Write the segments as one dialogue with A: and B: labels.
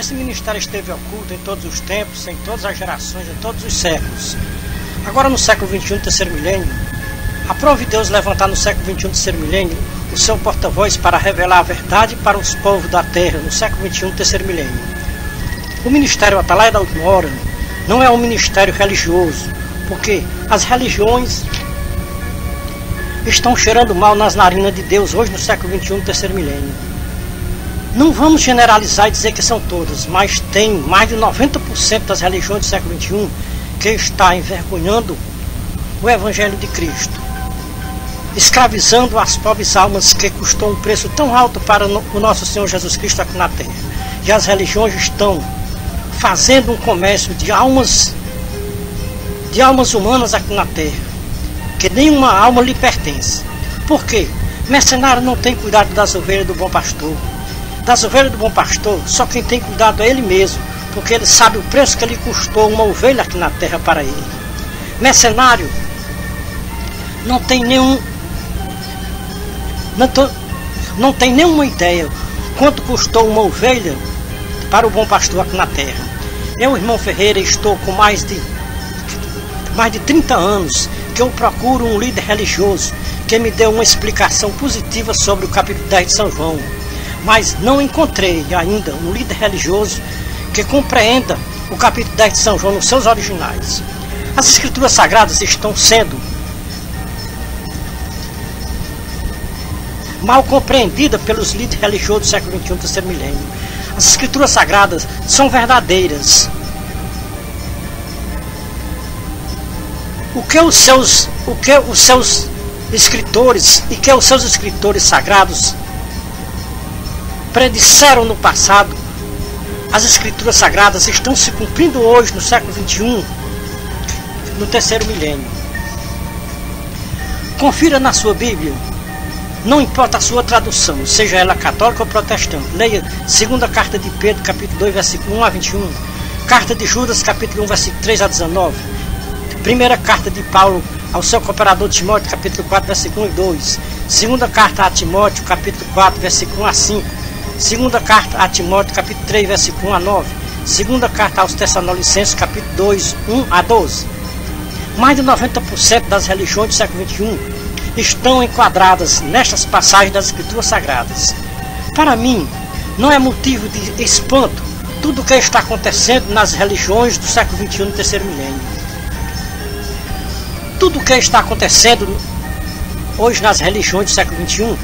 A: Esse ministério esteve oculto em todos os tempos, em todas as gerações, em todos os séculos. Agora no século XXI, terceiro milênio, aprove Deus levantar no século XXI, terceiro milênio, o seu porta-voz para revelar a verdade para os povos da terra no século XXI, terceiro milênio. O ministério Atalaia da Última Hora não é um ministério religioso, porque as religiões estão cheirando mal nas narinas de Deus hoje no século XXI, terceiro milênio. Não vamos generalizar e dizer que são todas, mas tem mais de 90% das religiões do século XXI que está envergonhando o Evangelho de Cristo, escravizando as pobres almas que custou um preço tão alto para o nosso Senhor Jesus Cristo aqui na terra. E as religiões estão fazendo um comércio de almas humanas aqui na terra, que nenhuma alma lhe pertence. Por quê? Mercenário não tem cuidado das ovelhas do bom pastor. Das ovelhas do bom pastor, só quem tem cuidado é ele mesmo, porque ele sabe o preço que lhe custou uma ovelha aqui na terra para ele. Mercenário não tem nenhuma ideia quanto custou uma ovelha para o bom pastor aqui na terra. Eu, irmão Ferreira, estou com mais de 30 anos que eu procuro um líder religioso que me dê uma explicação positiva sobre o capítulo 10 de São João, mas não encontrei ainda um líder religioso que compreenda o capítulo 10 de São João nos seus originais. As escrituras sagradas estão sendo mal compreendidas pelos líderes religiosos do século XXI, terceiro milênio. As escrituras sagradas são verdadeiras. O que os seus escritores e que os seus escritores sagrados predisseram no passado, as escrituras sagradas estão se cumprindo hoje no século XXI, no terceiro milênio. Confira na sua Bíblia, não importa a sua tradução, seja ela católica ou protestante. Leia 2ª carta de Pedro, capítulo 2, versículo 1 a 21, carta de Judas, capítulo 1, versículo 3 a 19, primeira carta de Paulo ao seu cooperador Timóteo, capítulo 4, versículo 1 e 2, segunda carta a Timóteo, capítulo 4, versículo 1 a 5, segunda carta a Timóteo, capítulo 3, versículo 1 a 9, segunda carta aos Tessalonicenses, capítulo 2, 1 a 12. Mais de 90% das religiões do século XXI estão enquadradas nestas passagens das Escrituras Sagradas. Para mim, não é motivo de espanto tudo o que está acontecendo nas religiões do século XXI no terceiro milênio. Tudo o que está acontecendo hoje nas religiões do século XXI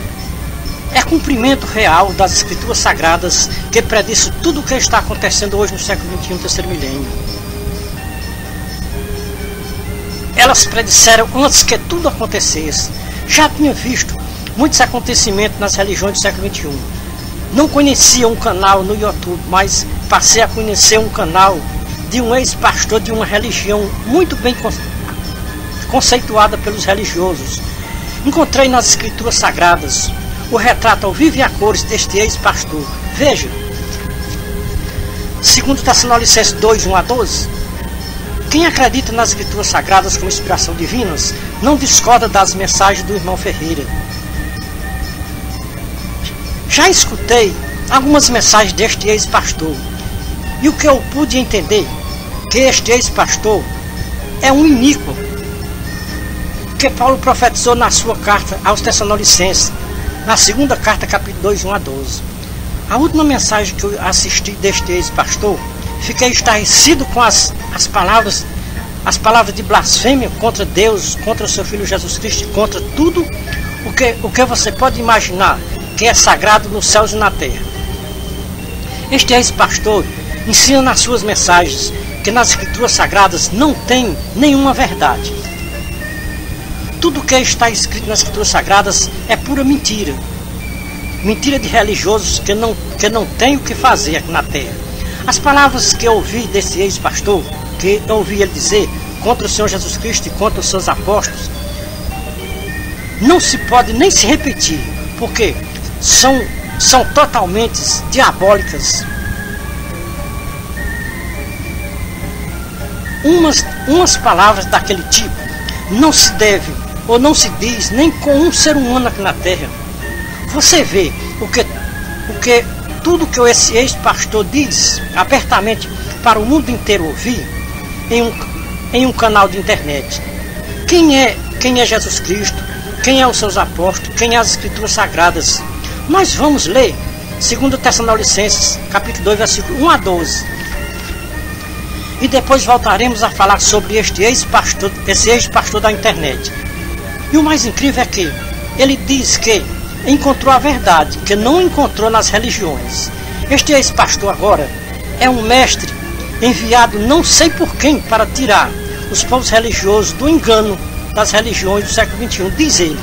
A: é cumprimento real das Escrituras Sagradas que prediz tudo o que está acontecendo hoje no século XXI no terceiro milênio. Elas predisseram antes que tudo acontecesse. Já tinha visto muitos acontecimentos nas religiões do século XXI. Não conhecia um canal no YouTube, mas passei a conhecer um canal de um ex-pastor de uma religião muito bem conceituada pelos religiosos. Encontrei nas Escrituras Sagradas o retrato ao vivo e a cores deste ex-pastor. Veja, 2 Tessalonicenses 2, 1 a 12. Quem acredita nas Escrituras Sagradas como inspiração divinas não discorda das mensagens do irmão Ferreira. Já escutei algumas mensagens deste ex-pastor, e o que eu pude entender que este ex-pastor é um iníquo que Paulo profetizou na sua carta aos Tessalonicenses, na segunda carta, capítulo 2, 1 a 12. A última mensagem que eu assisti deste ex-pastor, fiquei estarrecido com as palavras de blasfêmia contra Deus, contra o seu Filho Jesus Cristo, contra tudo o que você pode imaginar que é sagrado nos céus e na terra. Este ex-pastor ensina nas suas mensagens que nas Escrituras Sagradas não tem nenhuma verdade. Tudo o que está escrito nas Escrituras Sagradas é pura mentira. Mentira de religiosos que não tem o que fazer aqui na terra. As palavras que eu ouvi desse ex-pastor, que eu ouvi ele dizer contra o Senhor Jesus Cristo e contra os seus apóstolos, não se pode nem se repetir, porque são totalmente diabólicas. Umas palavras daquele tipo não se deve ou não se diz nem com um ser humano aqui na terra. Você vê o que tudo que esse ex-pastor diz abertamente para o mundo inteiro ouvir em um canal de internet. Quem é Jesus Cristo? Quem é os seus apóstolos? Quem é as Escrituras Sagradas? Nós vamos ler 2 Tessalonicenses, capítulo 2, versículo 1 a 12. E depois voltaremos a falar sobre esse ex-pastor da internet. E o mais incrível é que ele diz que encontrou a verdade, que não encontrou nas religiões. Este ex-pastor agora é um mestre enviado não sei por quem para tirar os povos religiosos do engano das religiões do século XXI, diz ele.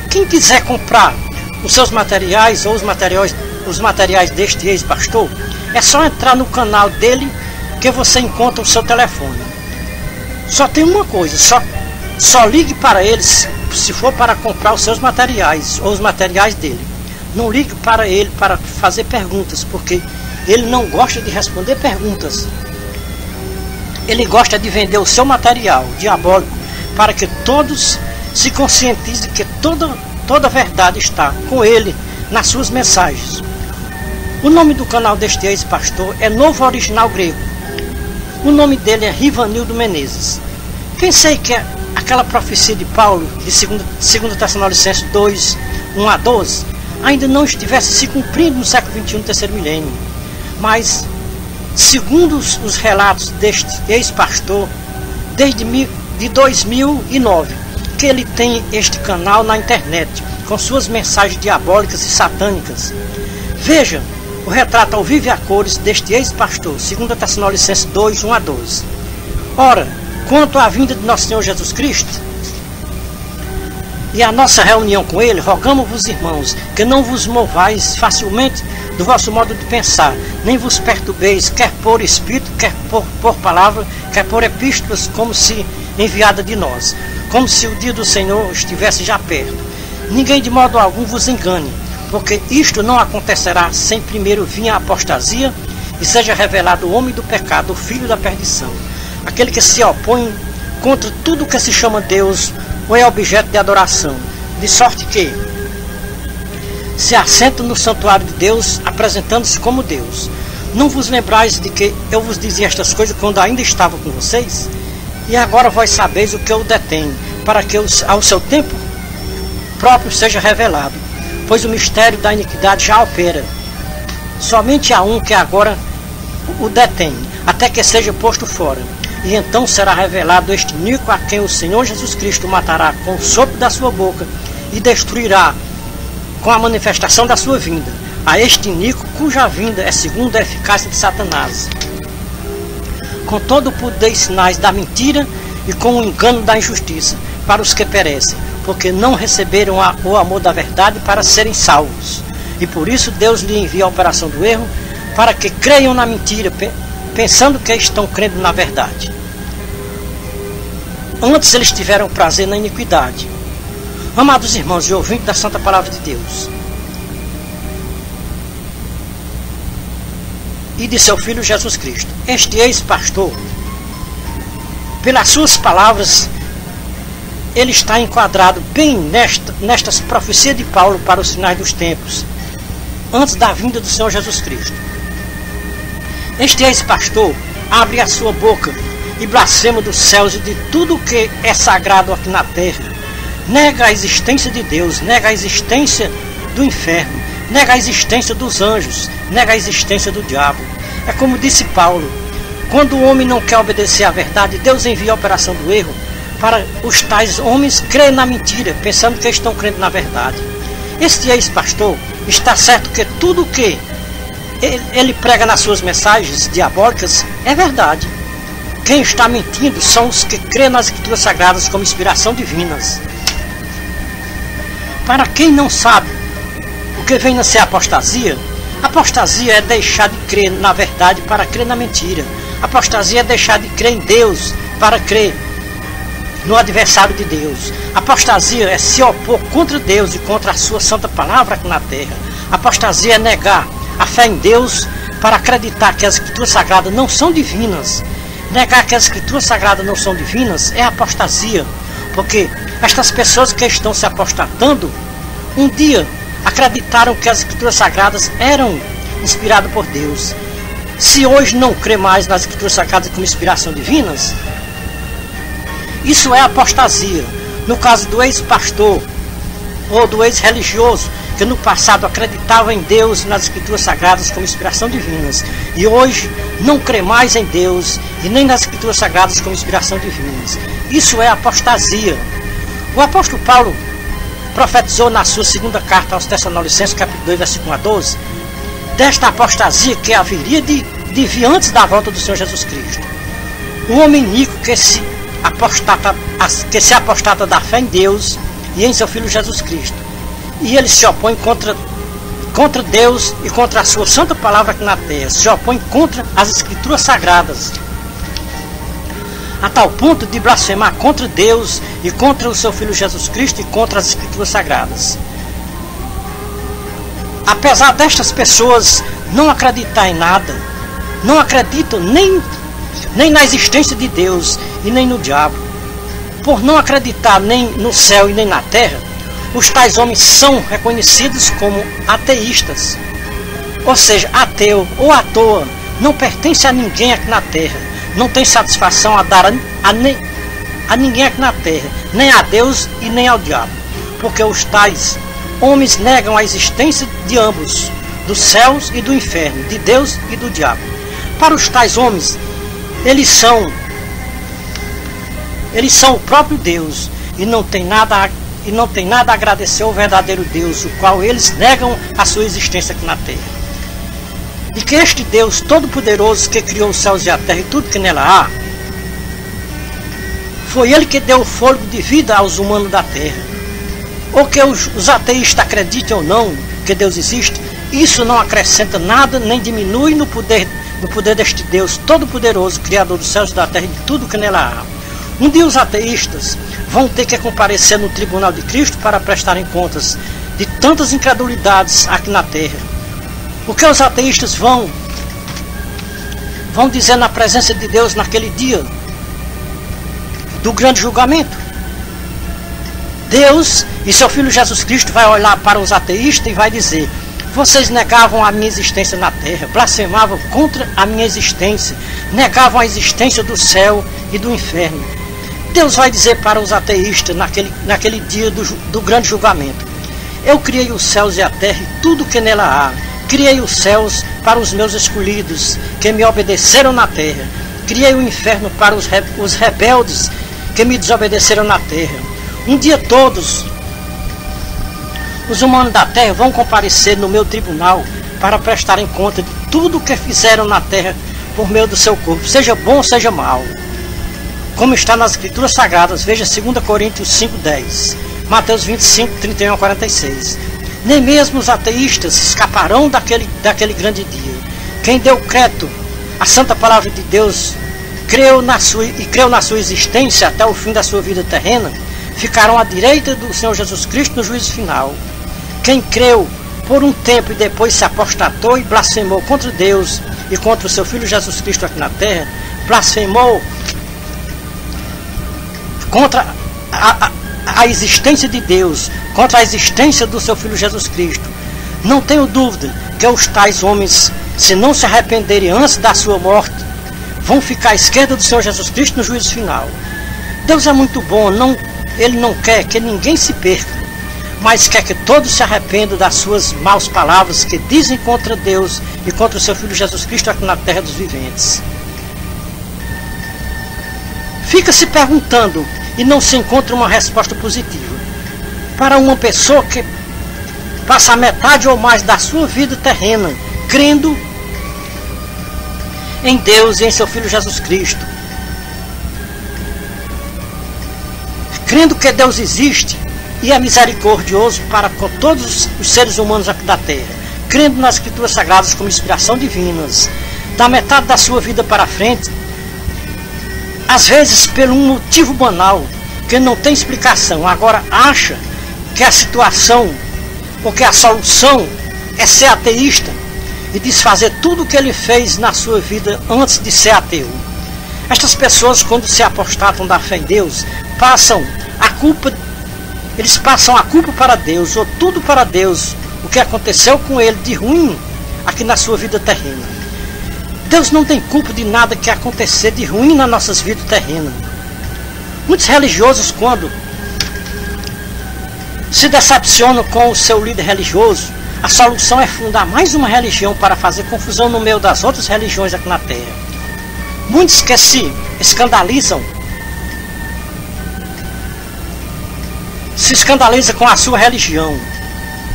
A: Quem quiser comprar os seus materiais ou os materiais deste ex-pastor, é só entrar no canal dele que você encontra o seu telefone. Só tem uma coisa, só ligue para eles se for para comprar os seus materiais ou os materiais dele. Não ligue para ele para fazer perguntas, porque ele não gosta de responder perguntas. Ele gosta de vender o seu material diabólico para que todos se conscientizem que toda a verdade está com ele nas suas mensagens. O nome do canal deste ex-pastor é Novo Original Grego. O nome dele é Rivanildo Menezes. Pensei que aquela profecia de Paulo, de 2 Tessalonicenses 2, 1 a 12, ainda não estivesse se cumprindo no século XXI, terceiro milênio. Mas, segundo os relatos deste ex-pastor, desde 2009, que ele tem este canal na internet, com suas mensagens diabólicas e satânicas. Veja o retrato ao vivo e a cores deste ex-pastor, 2 Tessalonicenses 2, 1 a 12. Ora, quanto à vinda de nosso Senhor Jesus Cristo e a nossa reunião com Ele, rogamos-vos, irmãos, que não vos movais facilmente do vosso modo de pensar, nem vos perturbeis, quer por espírito, quer por palavra, quer por epístolas, como se enviada de nós, como se o dia do Senhor estivesse já perto. Ninguém de modo algum vos engane, porque isto não acontecerá sem primeiro vir a apostasia e seja revelado o homem do pecado, o filho da perdição, aquele que se opõe contra tudo que se chama Deus ou é objeto de adoração, de sorte que se assenta no santuário de Deus, apresentando-se como Deus. Não vos lembrais de que eu vos dizia estas coisas quando ainda estava com vocês? E agora vós sabeis o que eu detenho, para que ao seu tempo próprio seja revelado, pois o mistério da iniquidade já opera. Somente há um que agora o detém, até que seja posto fora. E então será revelado este iníquo, a quem o Senhor Jesus Cristo matará com o sopro da sua boca e destruirá com a manifestação da sua vinda, a este iníquo cuja vinda é segundo a eficácia de Satanás, com todo o poder e sinais da mentira e com o engano da injustiça, para os que perecem, porque não receberam o amor da verdade para serem salvos. E por isso Deus lhe envia a operação do erro, para que creiam na mentira, pensando que estão crendo na verdade. Antes eles tiveram prazer na iniquidade. Amados irmãos e ouvintes da Santa Palavra de Deus, e de seu Filho Jesus Cristo, este ex-pastor, pelas suas palavras, ele está enquadrado bem nestas profecias de Paulo para os finais dos tempos, antes da vinda do Senhor Jesus Cristo. Este ex-pastor abre a sua boca e blasfema dos céus e de tudo que é sagrado aqui na terra. Nega a existência de Deus, nega a existência do inferno, nega a existência dos anjos, nega a existência do diabo. É como disse Paulo, quando o homem não quer obedecer à verdade, Deus envia a operação do erro para os tais homens crerem na mentira, pensando que estão crendo na verdade. Este ex-pastor está certo que tudo o que ele prega nas suas mensagens diabólicas é verdade. Quem está mentindo são os que creem nas Escrituras Sagradas como inspiração divinas. Para quem não sabe o que vem a ser apostasia, apostasia é deixar de crer na verdade para crer na mentira. Apostasia é deixar de crer em Deus para crer no adversário de Deus. Apostasia é se opor contra Deus e contra a sua santa palavra aqui na terra. Apostasia é negar a fé em Deus para acreditar que as Escrituras Sagradas não são divinas. Negar que as Escrituras Sagradas não são divinas é apostasia, porque estas pessoas que estão se apostatando, um dia acreditaram que as Escrituras Sagradas eram inspiradas por Deus. Se hoje não crê mais nas Escrituras Sagradas como inspiração divinas, isso é apostasia. No caso do ex-pastor ou do ex-religioso, que no passado acreditava em Deus e nas Escrituras Sagradas como inspiração divinas, e hoje não crê mais em Deus e nem nas Escrituras Sagradas como inspiração divinas. Isso é apostasia. O apóstolo Paulo profetizou na sua segunda carta aos Tessalonicenses, capítulo 2, versículo 1 a 12, desta apostasia que haveria de vir antes da volta do Senhor Jesus Cristo. O homem iníquo que se apostata da fé em Deus e em seu Filho Jesus Cristo. E ele se opõe contra Deus e contra a sua santa palavra aqui na terra. Se opõe contra as Escrituras Sagradas, a tal ponto de blasfemar contra Deus e contra o seu Filho Jesus Cristo e contra as Escrituras Sagradas. Apesar destas pessoas não acreditar em nada, não acreditam nem na existência de Deus e nem no diabo, por não acreditar nem no céu e nem na terra, os tais homens são reconhecidos como ateístas. Ou seja, ateu ou à toa, não pertence a ninguém aqui na terra, não tem satisfação a dar a ninguém aqui na terra, nem a Deus e nem ao diabo, porque os tais homens negam a existência de ambos, dos céus e do inferno, de Deus e do diabo. Para os tais homens, eles são o próprio Deus e não tem nada a agradecer ao verdadeiro Deus, o qual eles negam a sua existência aqui na terra. E que este Deus todo-poderoso que criou os céus e a terra e tudo que nela há, foi ele que deu o fôlego de vida aos humanos da terra. Ou que os ateístas acreditem ou não que Deus existe, isso não acrescenta nada nem diminui no poder deste Deus todo-poderoso, criador dos céus e da terra e de tudo que nela há. Um dia os ateístas vão ter que comparecer no tribunal de Cristo para prestarem contas de tantas incredulidades aqui na terra. O que os ateístas vão dizer na presença de Deus naquele dia do grande julgamento? Deus e seu Filho Jesus Cristo vai olhar para os ateístas e vai dizer: vocês negavam a minha existência na terra, blasfemavam contra a minha existência, negavam a existência do céu e do inferno. Deus vai dizer para os ateístas naquele dia do grande julgamento: eu criei os céus e a terra e tudo que nela há. Criei os céus para os meus escolhidos, que me obedeceram na terra. Criei o inferno para os rebeldes, que me desobedeceram na terra. Um dia todos os humanos da terra vão comparecer no meu tribunal para prestarem conta de tudo o que fizeram na terra por meio do seu corpo, seja bom ou seja mal. Como está nas Escrituras Sagradas, veja 2 Coríntios 5:10, Mateus 25, 31 a 46. Nem mesmo os ateístas escaparão daquele grande dia. Quem deu crédito à santa palavra de Deus, creu na sua existência até o fim da sua vida terrena, ficarão à direita do Senhor Jesus Cristo no juízo final. Quem creu por um tempo e depois se apostatou e blasfemou contra Deus e contra o seu Filho Jesus Cristo aqui na terra, blasfemou contra a existência de Deus, contra a existência do seu Filho Jesus Cristo. Não tenho dúvida que os tais homens, se não se arrependerem antes da sua morte, vão ficar à esquerda do Senhor Jesus Cristo no juízo final. Deus é muito bom, Ele não quer que ninguém se perca, mas quer que todos se arrependam das suas maus palavras que dizem contra Deus e contra o seu Filho Jesus Cristo aqui na terra dos viventes. Fica se perguntando e não se encontra uma resposta positiva para uma pessoa que passa a metade ou mais da sua vida terrena crendo em Deus e em seu Filho Jesus Cristo, crendo que Deus existe e é misericordioso para com todos os seres humanos aqui da terra, crendo nas Escrituras Sagradas como inspiração divinas, da metade da sua vida para frente, às vezes por um motivo banal que não tem explicação, agora acha que a situação ou que a solução é ser ateísta e desfazer tudo o que ele fez na sua vida antes de ser ateu. Estas pessoas, quando se apostatam da fé em Deus, passam a culpa para Deus, ou tudo para Deus, o que aconteceu com ele de ruim aqui na sua vida terrena. Deus não tem culpa de nada que acontecer de ruim nas nossas vidas terrenas. Muitos religiosos, quando se decepcionam com o seu líder religioso, a solução é fundar mais uma religião para fazer confusão no meio das outras religiões aqui na terra. Muitos que se escandalizam com a sua religião.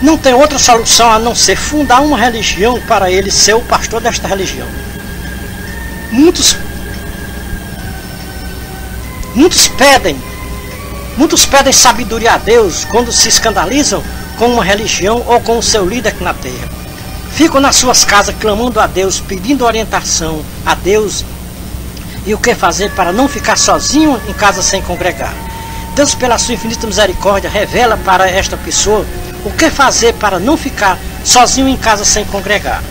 A: Não tem outra solução a não ser fundar uma religião para ele ser o pastor desta religião. Muitos pedem sabedoria a Deus quando se escandalizam com uma religião ou com o seu líder aqui na terra. Ficam nas suas casas clamando a Deus, pedindo orientação a Deus e o que fazer para não ficar sozinho em casa sem congregar. Deus, pela sua infinita misericórdia, revela para esta pessoa o que fazer para não ficar sozinho em casa sem congregar.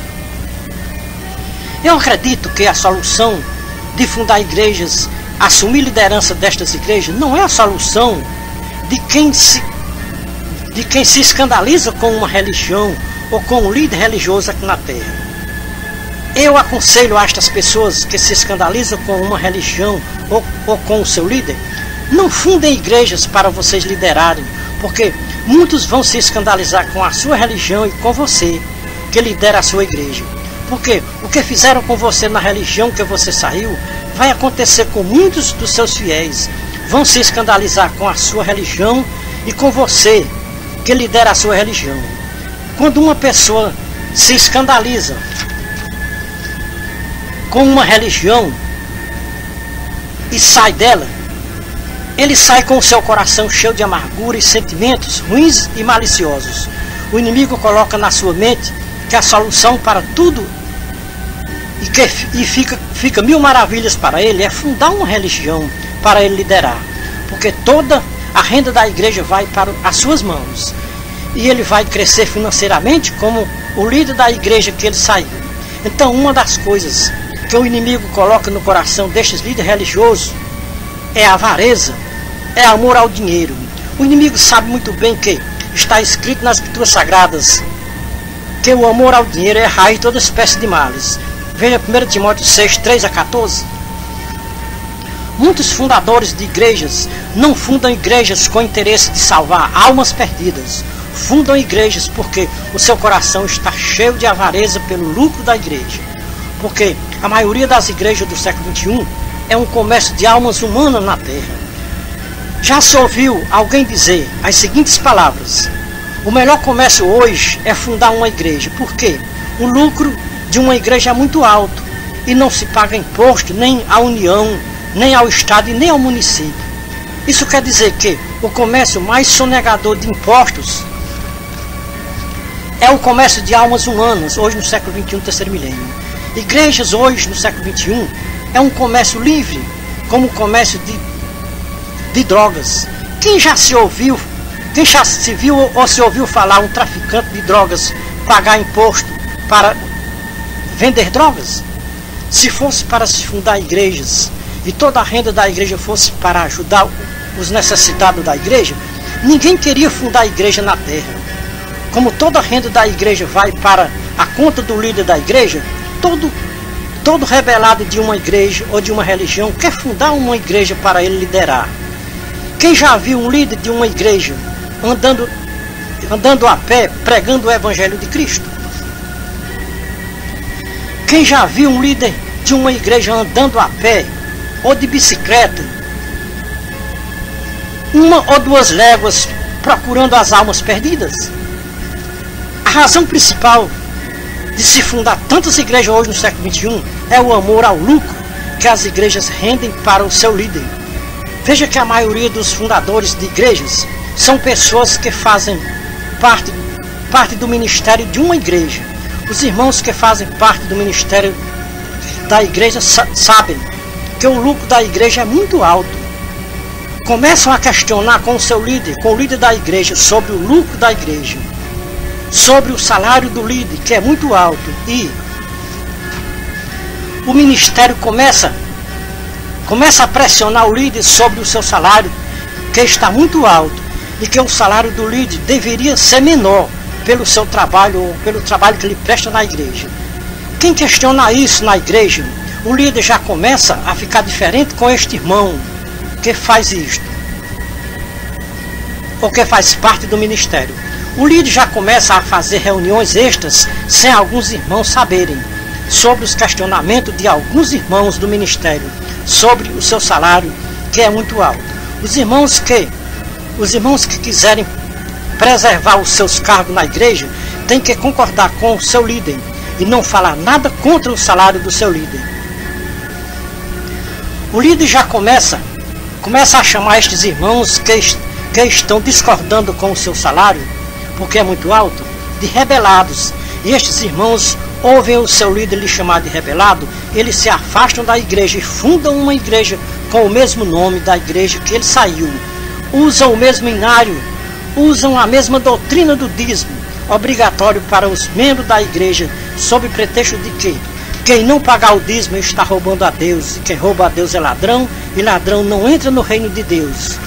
A: Eu acredito que a solução de fundar igrejas, assumir liderança destas igrejas, não é a solução de quem se escandaliza com uma religião ou com um líder religioso aqui na terra. Eu aconselho a estas pessoas que se escandalizam com uma religião ou com o seu líder, não fundem igrejas para vocês liderarem, porque muitos vão se escandalizar com a sua religião e com você, que lidera a sua igreja. Porque o que fizeram com você na religião que você saiu, vai acontecer com muitos dos seus fiéis. Vão se escandalizar com a sua religião e com você, que lidera a sua religião. Quando uma pessoa se escandaliza com uma religião e sai dela, ele sai com o seu coração cheio de amargura e sentimentos ruins e maliciosos. O inimigo coloca na sua mente que a solução para tudo e fica mil maravilhas para ele é fundar uma religião para ele liderar, porque toda a renda da igreja vai para as suas mãos e ele vai crescer financeiramente como o líder da igreja que ele saiu. Então, uma das coisas que o inimigo coloca no coração destes líderes religiosos é a avareza, é amor ao dinheiro. O inimigo sabe muito bem que está escrito nas escrituras sagradas que o amor ao dinheiro é a raiz de toda espécie de males. Veja 1 Timóteo 6, 3 a 14. Muitos fundadores de igrejas não fundam igrejas com interesse de salvar almas perdidas. Fundam igrejas porque o seu coração está cheio de avareza pelo lucro da igreja. Porque a maioria das igrejas do século XXI é um comércio de almas humanas na terra. Já se ouviu alguém dizer as seguintes palavras: o melhor comércio hoje é fundar uma igreja, porque o lucro de uma igreja é muito alto e não se paga imposto nem à União, nem ao Estado e nem ao município. Isso quer dizer que o comércio mais sonegador de impostos é o comércio de almas humanas, hoje no século XXI, terceiro milênio. Igrejas hoje no século XXI é um comércio livre, como o comércio de drogas. Quem já se viu ou se ouviu falar um traficante de drogas pagar imposto para vender drogas? Se fosse para se fundar igrejas e toda a renda da igreja fosse para ajudar os necessitados da igreja, ninguém queria fundar igreja na terra. Como toda a renda da igreja vai para a conta do líder da igreja, todo rebelado de uma igreja ou de uma religião quer fundar uma igreja para ele liderar. Quem já viu um líder de uma igreja andando a pé, pregando o evangelho de Cristo? Quem já viu um líder de uma igreja andando a pé ou de bicicleta, 1 ou 2 léguas, procurando as almas perdidas? A razão principal de se fundar tantas igrejas hoje no século XXI é o amor ao lucro que as igrejas rendem para o seu líder. Veja que a maioria dos fundadores de igrejas são pessoas que fazem parte do ministério de uma igreja. Os irmãos que fazem parte do ministério da igreja sabem que o lucro da igreja é muito alto. Começam a questionar com o seu líder, com o líder da igreja, sobre o lucro da igreja, sobre o salário do líder, que é muito alto, e o ministério começa a pressionar o líder sobre o seu salário, que está muito alto, e que o salário do líder deveria ser menor, pelo seu trabalho ou pelo trabalho que ele presta na igreja. Quem questiona isso na igreja, o líder já começa a ficar diferente com este irmão que faz isto, ou que faz parte do ministério. O líder já começa a fazer reuniões extras sem alguns irmãos saberem sobre os questionamentos de alguns irmãos do ministério sobre o seu salário, que é muito alto. Os irmãos que quiserem preservar os seus cargos na igreja têm que concordar com o seu líder e não falar nada contra o salário do seu líder. O líder já começa a chamar estes irmãos que estão discordando com o seu salário, porque é muito alto, de rebelados. E estes irmãos ouvem o seu líder lhe chamar de rebelado, eles se afastam da igreja e fundam uma igreja com o mesmo nome da igreja que ele saiu. Usam o mesmo inário, usam a mesma doutrina do dízimo, obrigatório para os membros da igreja, sob pretexto de que quem não pagar o dízimo está roubando a Deus, e quem rouba a Deus é ladrão, e ladrão não entra no reino de Deus.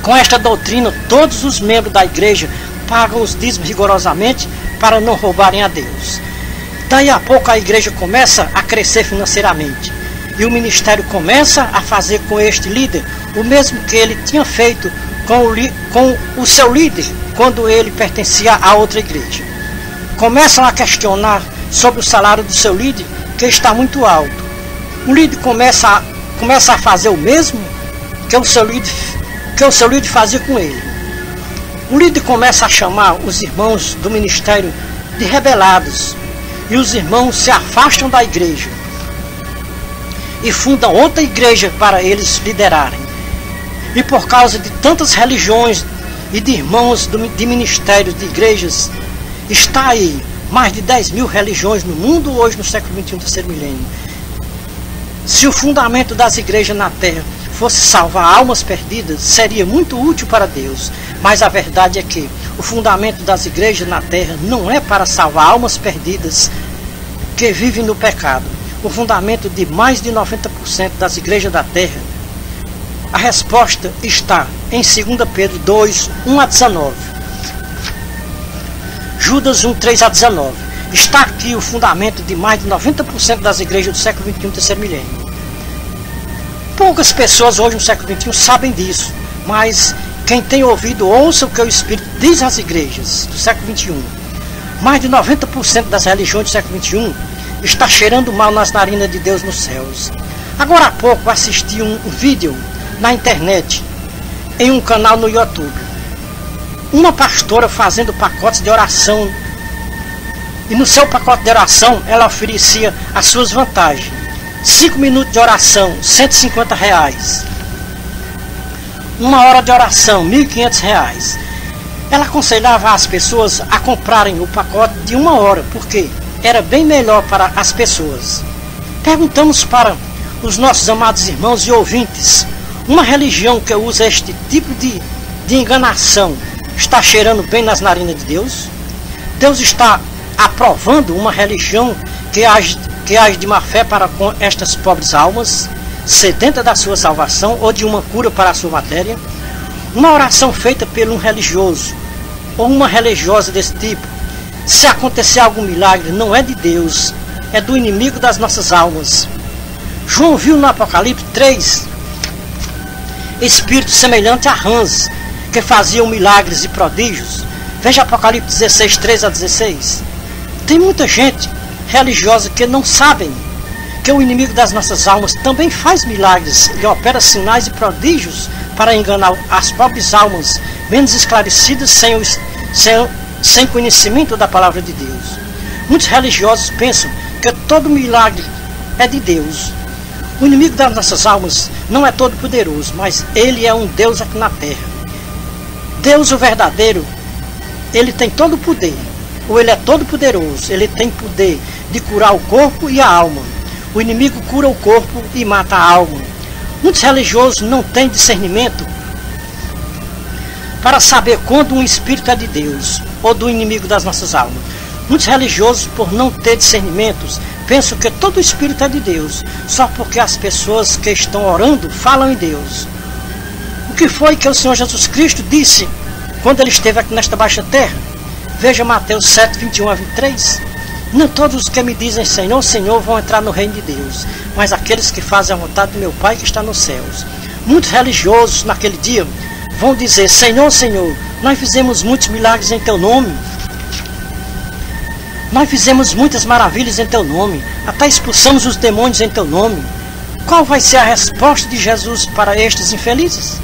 A: Com esta doutrina, todos os membros da igreja pagam os dízimos rigorosamente para não roubarem a Deus. Daí a pouco a igreja começa a crescer financeiramente, e o ministério começa a fazer com este líder o mesmo que ele tinha feito com o seu líder quando ele pertencia a outra igreja. Começam a questionar sobre o salário do seu líder, que está muito alto. O líder começa a fazer o mesmo que o seu líder fazia com ele. O líder começa a chamar os irmãos do ministério de rebelados, e os irmãos se afastam da igreja e fundam outra igreja para eles liderarem. E por causa de tantas religiões e de irmãos de ministérios, de igrejas, está aí mais de 10.000 religiões no mundo hoje, no século XXI, terceiro milênio. Se o fundamento das igrejas na terra fosse salvar almas perdidas, seria muito útil para Deus. Mas a verdade é que o fundamento das igrejas na terra não é para salvar almas perdidas que vivem no pecado. O fundamento de mais de 90% das igrejas da terra, a resposta está em 2 Pedro 2, 1 a 19. Judas 1, 3 a 19. Está aqui o fundamento de mais de 90% das igrejas do século XXI, terceiro milênio. Poucas pessoas hoje no século XXI sabem disso, mas quem tem ouvido, ouça o que o Espírito diz às igrejas do século XXI. Mais de 90% das religiões do século XXI está cheirando mal nas narinas de Deus nos céus. Agora há pouco assisti um vídeo na internet, em um canal no YouTube. Uma pastora fazendo pacotes de oração, e no seu pacote de oração ela oferecia as suas vantagens. 5 minutos de oração, R$150. 1 hora de oração, R$1.500. Ela aconselhava as pessoas a comprarem o pacote de 1 hora, porque era bem melhor para as pessoas. Perguntamos para os nossos amados irmãos e ouvintes: uma religião que usa este tipo de enganação está cheirando bem nas narinas de Deus? Deus está aprovando uma religião que age de má fé para com estas pobres almas, sedenta da sua salvação ou de uma cura para a sua matéria? Uma oração feita por um religioso ou uma religiosa desse tipo, se acontecer algum milagre, não é de Deus, é do inimigo das nossas almas. João viu no Apocalipse 3 espíritos semelhantes a rãs que faziam milagres e prodígios. Veja Apocalipse 16, 3 a 16. Tem muita gente religiosa que não sabem que o inimigo das nossas almas também faz milagres e opera sinais e prodígios para enganar as pobres almas menos esclarecidas sem conhecimento da palavra de Deus. Muitos religiosos pensam que todo milagre é de Deus. O inimigo das nossas almas não é todo poderoso, mas ele é um Deus aqui na terra. Deus, o verdadeiro, ele tem todo o poder, ou ele é todo poderoso, ele tem poder de curar o corpo e a alma. O inimigo cura o corpo e mata a alma. Muitos religiosos não têm discernimento para saber quando um espírito é de Deus ou do inimigo das nossas almas. Muitos religiosos, por não ter discernimentos, pensam que todo espírito é de Deus, só porque as pessoas que estão orando falam em Deus. O que foi que o Senhor Jesus Cristo disse quando ele esteve aqui nesta baixa terra? Veja Mateus 7, 21 a 23. Não todos os que me dizem Senhor, Senhor vão entrar no reino de Deus, mas aqueles que fazem a vontade do meu Pai que está nos céus. Muitos religiosos naquele dia vão dizer, Senhor, Senhor, nós fizemos muitos milagres em teu nome. Nós fizemos muitas maravilhas em teu nome, até expulsamos os demônios em teu nome. Qual vai ser a resposta de Jesus para estes infelizes?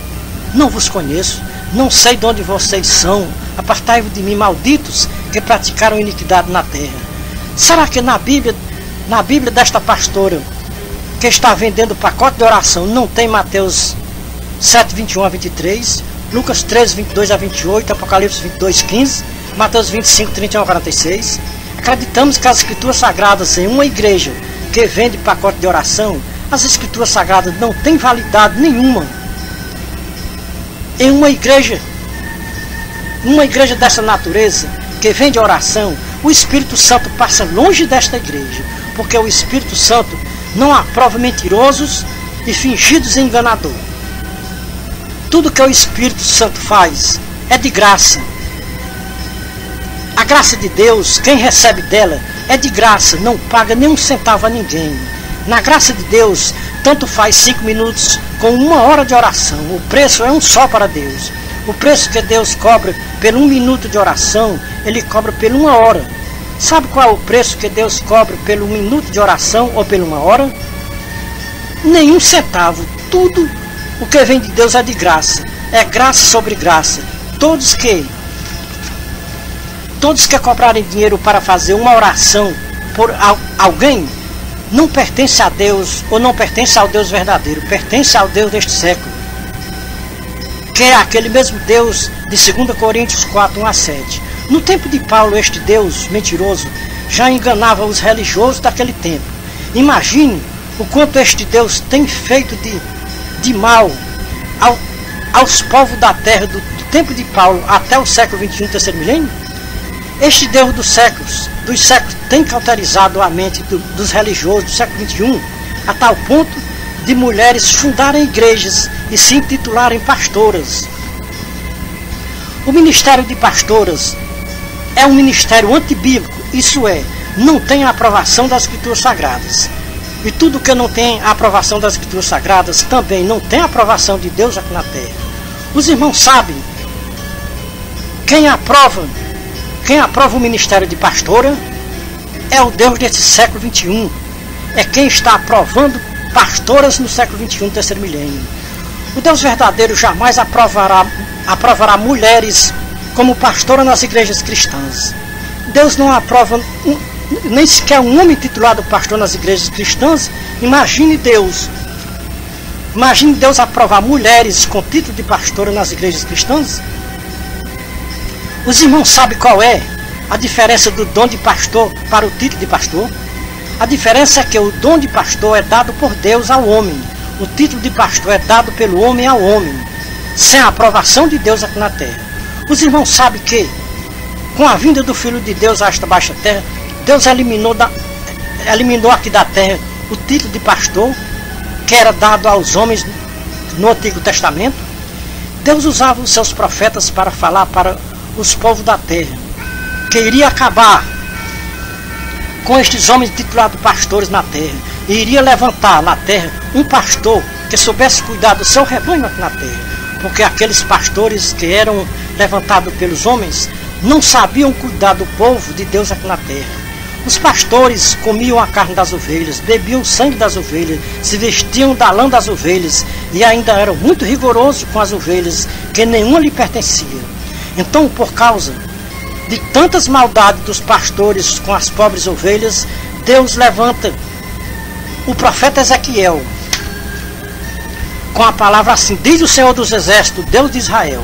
A: Não vos conheço, não sei de onde vocês são, apartai-vos de mim, malditos, que praticaram iniquidade na terra. Será que na Bíblia desta pastora, que está vendendo pacote de oração, não tem Mateus 7, 21 a 23, Lucas 13, 22 a 28, Apocalipse 22, 15, Mateus 25, 31 a 46? Acreditamos que as escrituras sagradas em uma igreja que vende pacote de oração, as escrituras sagradas não têm validade nenhuma. Em uma igreja dessa natureza, que vende oração, o Espírito Santo passa longe desta igreja, porque o Espírito Santo não aprova mentirosos e fingidos enganadores. Tudo que o Espírito Santo faz é de graça. A graça de Deus, quem recebe dela, é de graça, não paga nem um centavo a ninguém. Na graça de Deus, tanto faz 5 minutos com 1 hora de oração. O preço é um só para Deus. O preço que Deus cobra pelo 1 minuto de oração, Ele cobra pela 1 hora. Sabe qual é o preço que Deus cobra pelo 1 minuto de oração ou pela 1 hora? Nenhum centavo. Tudo o que vem de Deus é de graça. É graça sobre graça. Todos que cobrarem dinheiro para fazer uma oração por alguém, não pertence a Deus, ou não pertence ao Deus verdadeiro, pertence ao Deus deste século, que é aquele mesmo Deus de 2 Coríntios 4, 1 a 7. No tempo de Paulo, este Deus mentiroso já enganava os religiosos daquele tempo. Imagine o quanto este Deus tem feito de mal aos povos da terra do tempo de Paulo até o século 21, terceiro milênio. Este Deus dos séculos tem cauterizado a mente dos religiosos do século 21 a tal ponto de mulheres fundarem igrejas e se intitularem pastoras. O ministério de pastoras é um ministério antibíblico, isso é, não tem a aprovação das escrituras sagradas. E tudo que não tem a aprovação das escrituras sagradas também não tem a aprovação de Deus aqui na terra. Os irmãos sabem quem aprova o ministério de pastora é o Deus desse século 21. É quem está aprovando pastoras no século 21, terceiro milênio. O Deus verdadeiro jamais aprovará mulheres como pastora nas igrejas cristãs. Deus não aprova nem sequer um homem titulado pastor nas igrejas cristãs. Imagine Deus aprovar mulheres com título de pastora nas igrejas cristãs. Os irmãos sabem qual é a diferença do dom de pastor para o título de pastor? A diferença é que o dom de pastor é dado por Deus ao homem. O título de pastor é dado pelo homem ao homem, sem a aprovação de Deus aqui na terra. Os irmãos sabem que, com a vinda do Filho de Deus a esta baixa terra, Deus eliminou aqui da terra o título de pastor, que era dado aos homens no Antigo Testamento. Deus usava os seus profetas para falar para os povos da terra que iria acabar com estes homens titulados pastores na terra, e iria levantar na terra um pastor que soubesse cuidar do seu rebanho aqui na terra, porque aqueles pastores que eram levantados pelos homens não sabiam cuidar do povo de Deus aqui na terra. Os pastores comiam a carne das ovelhas, bebiam o sangue das ovelhas, se vestiam da lã das ovelhas e ainda eram muito rigorosos com as ovelhas, que nenhuma lhe pertencia. Então, por causa de tantas maldades dos pastores com as pobres ovelhas, Deus levanta o profeta Ezequiel com a palavra assim: diz o Senhor dos Exércitos, Deus de Israel,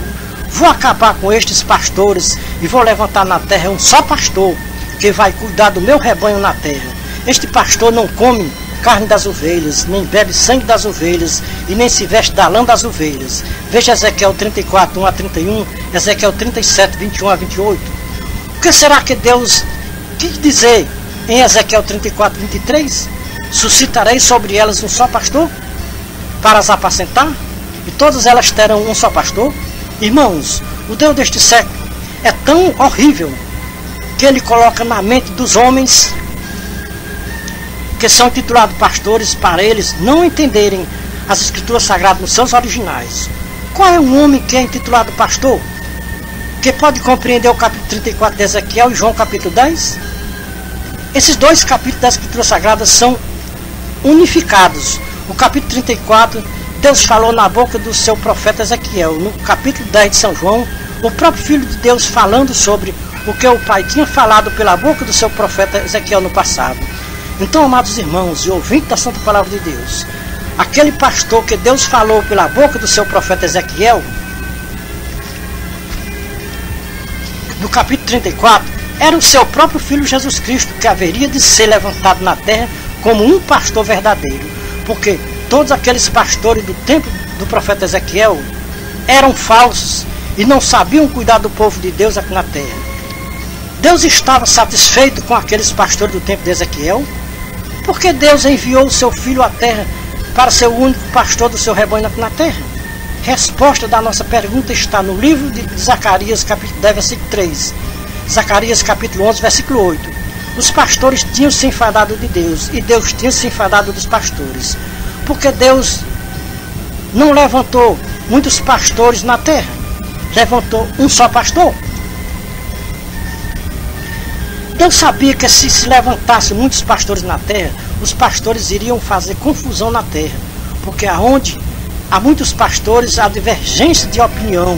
A: vou acabar com estes pastores e vou levantar na terra um só pastor que vai cuidar do meu rebanho na terra. Este pastor não come carne das ovelhas, nem bebe sangue das ovelhas e nem se veste da lã das ovelhas. Veja Ezequiel 34, 1 a 31, Ezequiel 37, 21 a 28. O que será que Deus quis dizer em Ezequiel 34, 23? Suscitarei sobre elas um só pastor para as apacentar, e todas elas terão um só pastor. Irmãos, o Deus deste século é tão horrível que ele coloca na mente dos homens que são titulados pastores, para eles não entenderem as escrituras sagradas nos seus originais. Qual é um homem que é intitulado pastor, que pode compreender o capítulo 34 de Ezequiel e João capítulo 10? Esses dois capítulos das escrituras sagradas são unificados. O capítulo 34, Deus falou na boca do seu profeta Ezequiel. No capítulo 10 de São João, o próprio Filho de Deus falando sobre o que o Pai tinha falado pela boca do seu profeta Ezequiel no passado. Então, amados irmãos e ouvintes da Santa Palavra de Deus, aquele pastor que Deus falou pela boca do seu profeta Ezequiel, no capítulo 34, era o seu próprio Filho Jesus Cristo, que haveria de ser levantado na terra como um pastor verdadeiro, porque todos aqueles pastores do tempo do profeta Ezequiel eram falsos e não sabiam cuidar do povo de Deus aqui na terra. Deus estava satisfeito com aqueles pastores do tempo de Ezequiel, porque Deus enviou o seu Filho à terra para ser o único pastor do seu rebanho aqui na terra. Resposta da nossa pergunta está no livro de Zacarias, capítulo 10, versículo 3. Zacarias, capítulo 11, versículo 8. Os pastores tinham se enfadado de Deus, e Deus tinha se enfadado dos pastores, porque Deus não levantou muitos pastores na terra, levantou um só pastor. Deus sabia que se levantasse muitos pastores na terra, os pastores iriam fazer confusão na terra, porque aonde há muitos pastores, há divergência de opinião.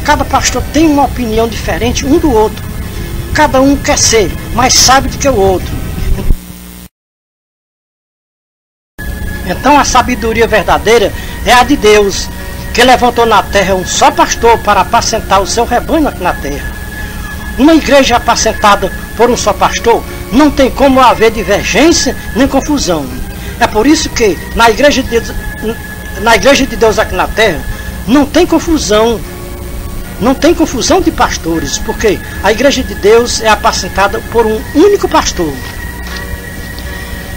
A: Cada pastor tem uma opinião diferente um do outro. Cada um quer ser mais sábio do que o outro. Então a sabedoria verdadeira é a de Deus, que levantou na terra um só pastor para apacentar o seu rebanho aqui na terra. Uma igreja apacentada por um só pastor não tem como haver divergência nem confusão. É por isso que na igreja de Deus aqui na terra não tem confusão. Não tem confusão de pastores, porque a igreja de Deus é apacentada por um único pastor.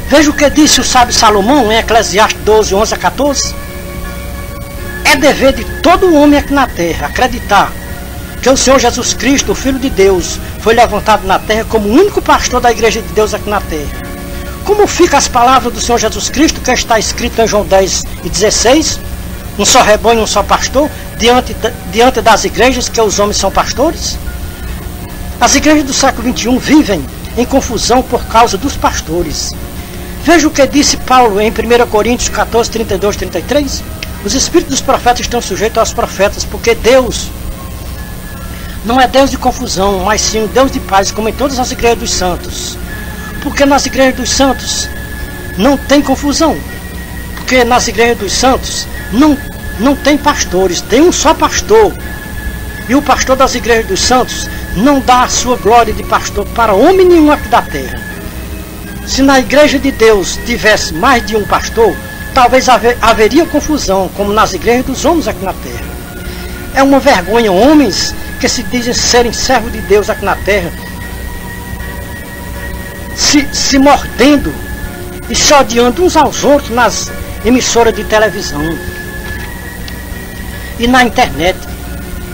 A: Veja o que disse o sábio Salomão em Eclesiastes 12, 11 a 14. É dever de todo homem aqui na terra acreditar que o Senhor Jesus Cristo, o Filho de Deus, foi levantado na terra como o único pastor da igreja de Deus aqui na terra. Como ficam as palavras do Senhor Jesus Cristo, que está escrito em João 10 e 16? Um só rebanho, um só pastor, diante das igrejas que os homens são pastores? As igrejas do século XXI vivem em confusão por causa dos pastores. Veja o que disse Paulo em 1 Coríntios 14, 32, 33. Os espíritos dos profetas estão sujeitos aos profetas, porque Deus não é Deus de confusão, mas sim um Deus de paz, como em todas as igrejas dos santos. Porque nas igrejas dos santos não tem confusão. Porque nas igrejas dos santos não tem pastores, tem um só pastor. E o pastor das igrejas dos santos não dá a sua glória de pastor para homem nenhum aqui da terra. Se na igreja de Deus tivesse mais de um pastor, talvez haveria confusão, como nas igrejas dos homens aqui na terra. É uma vergonha homens que se dizem serem servos de Deus aqui na terra, se mordendo e se odiando uns aos outros nas emissoras de televisão e na internet.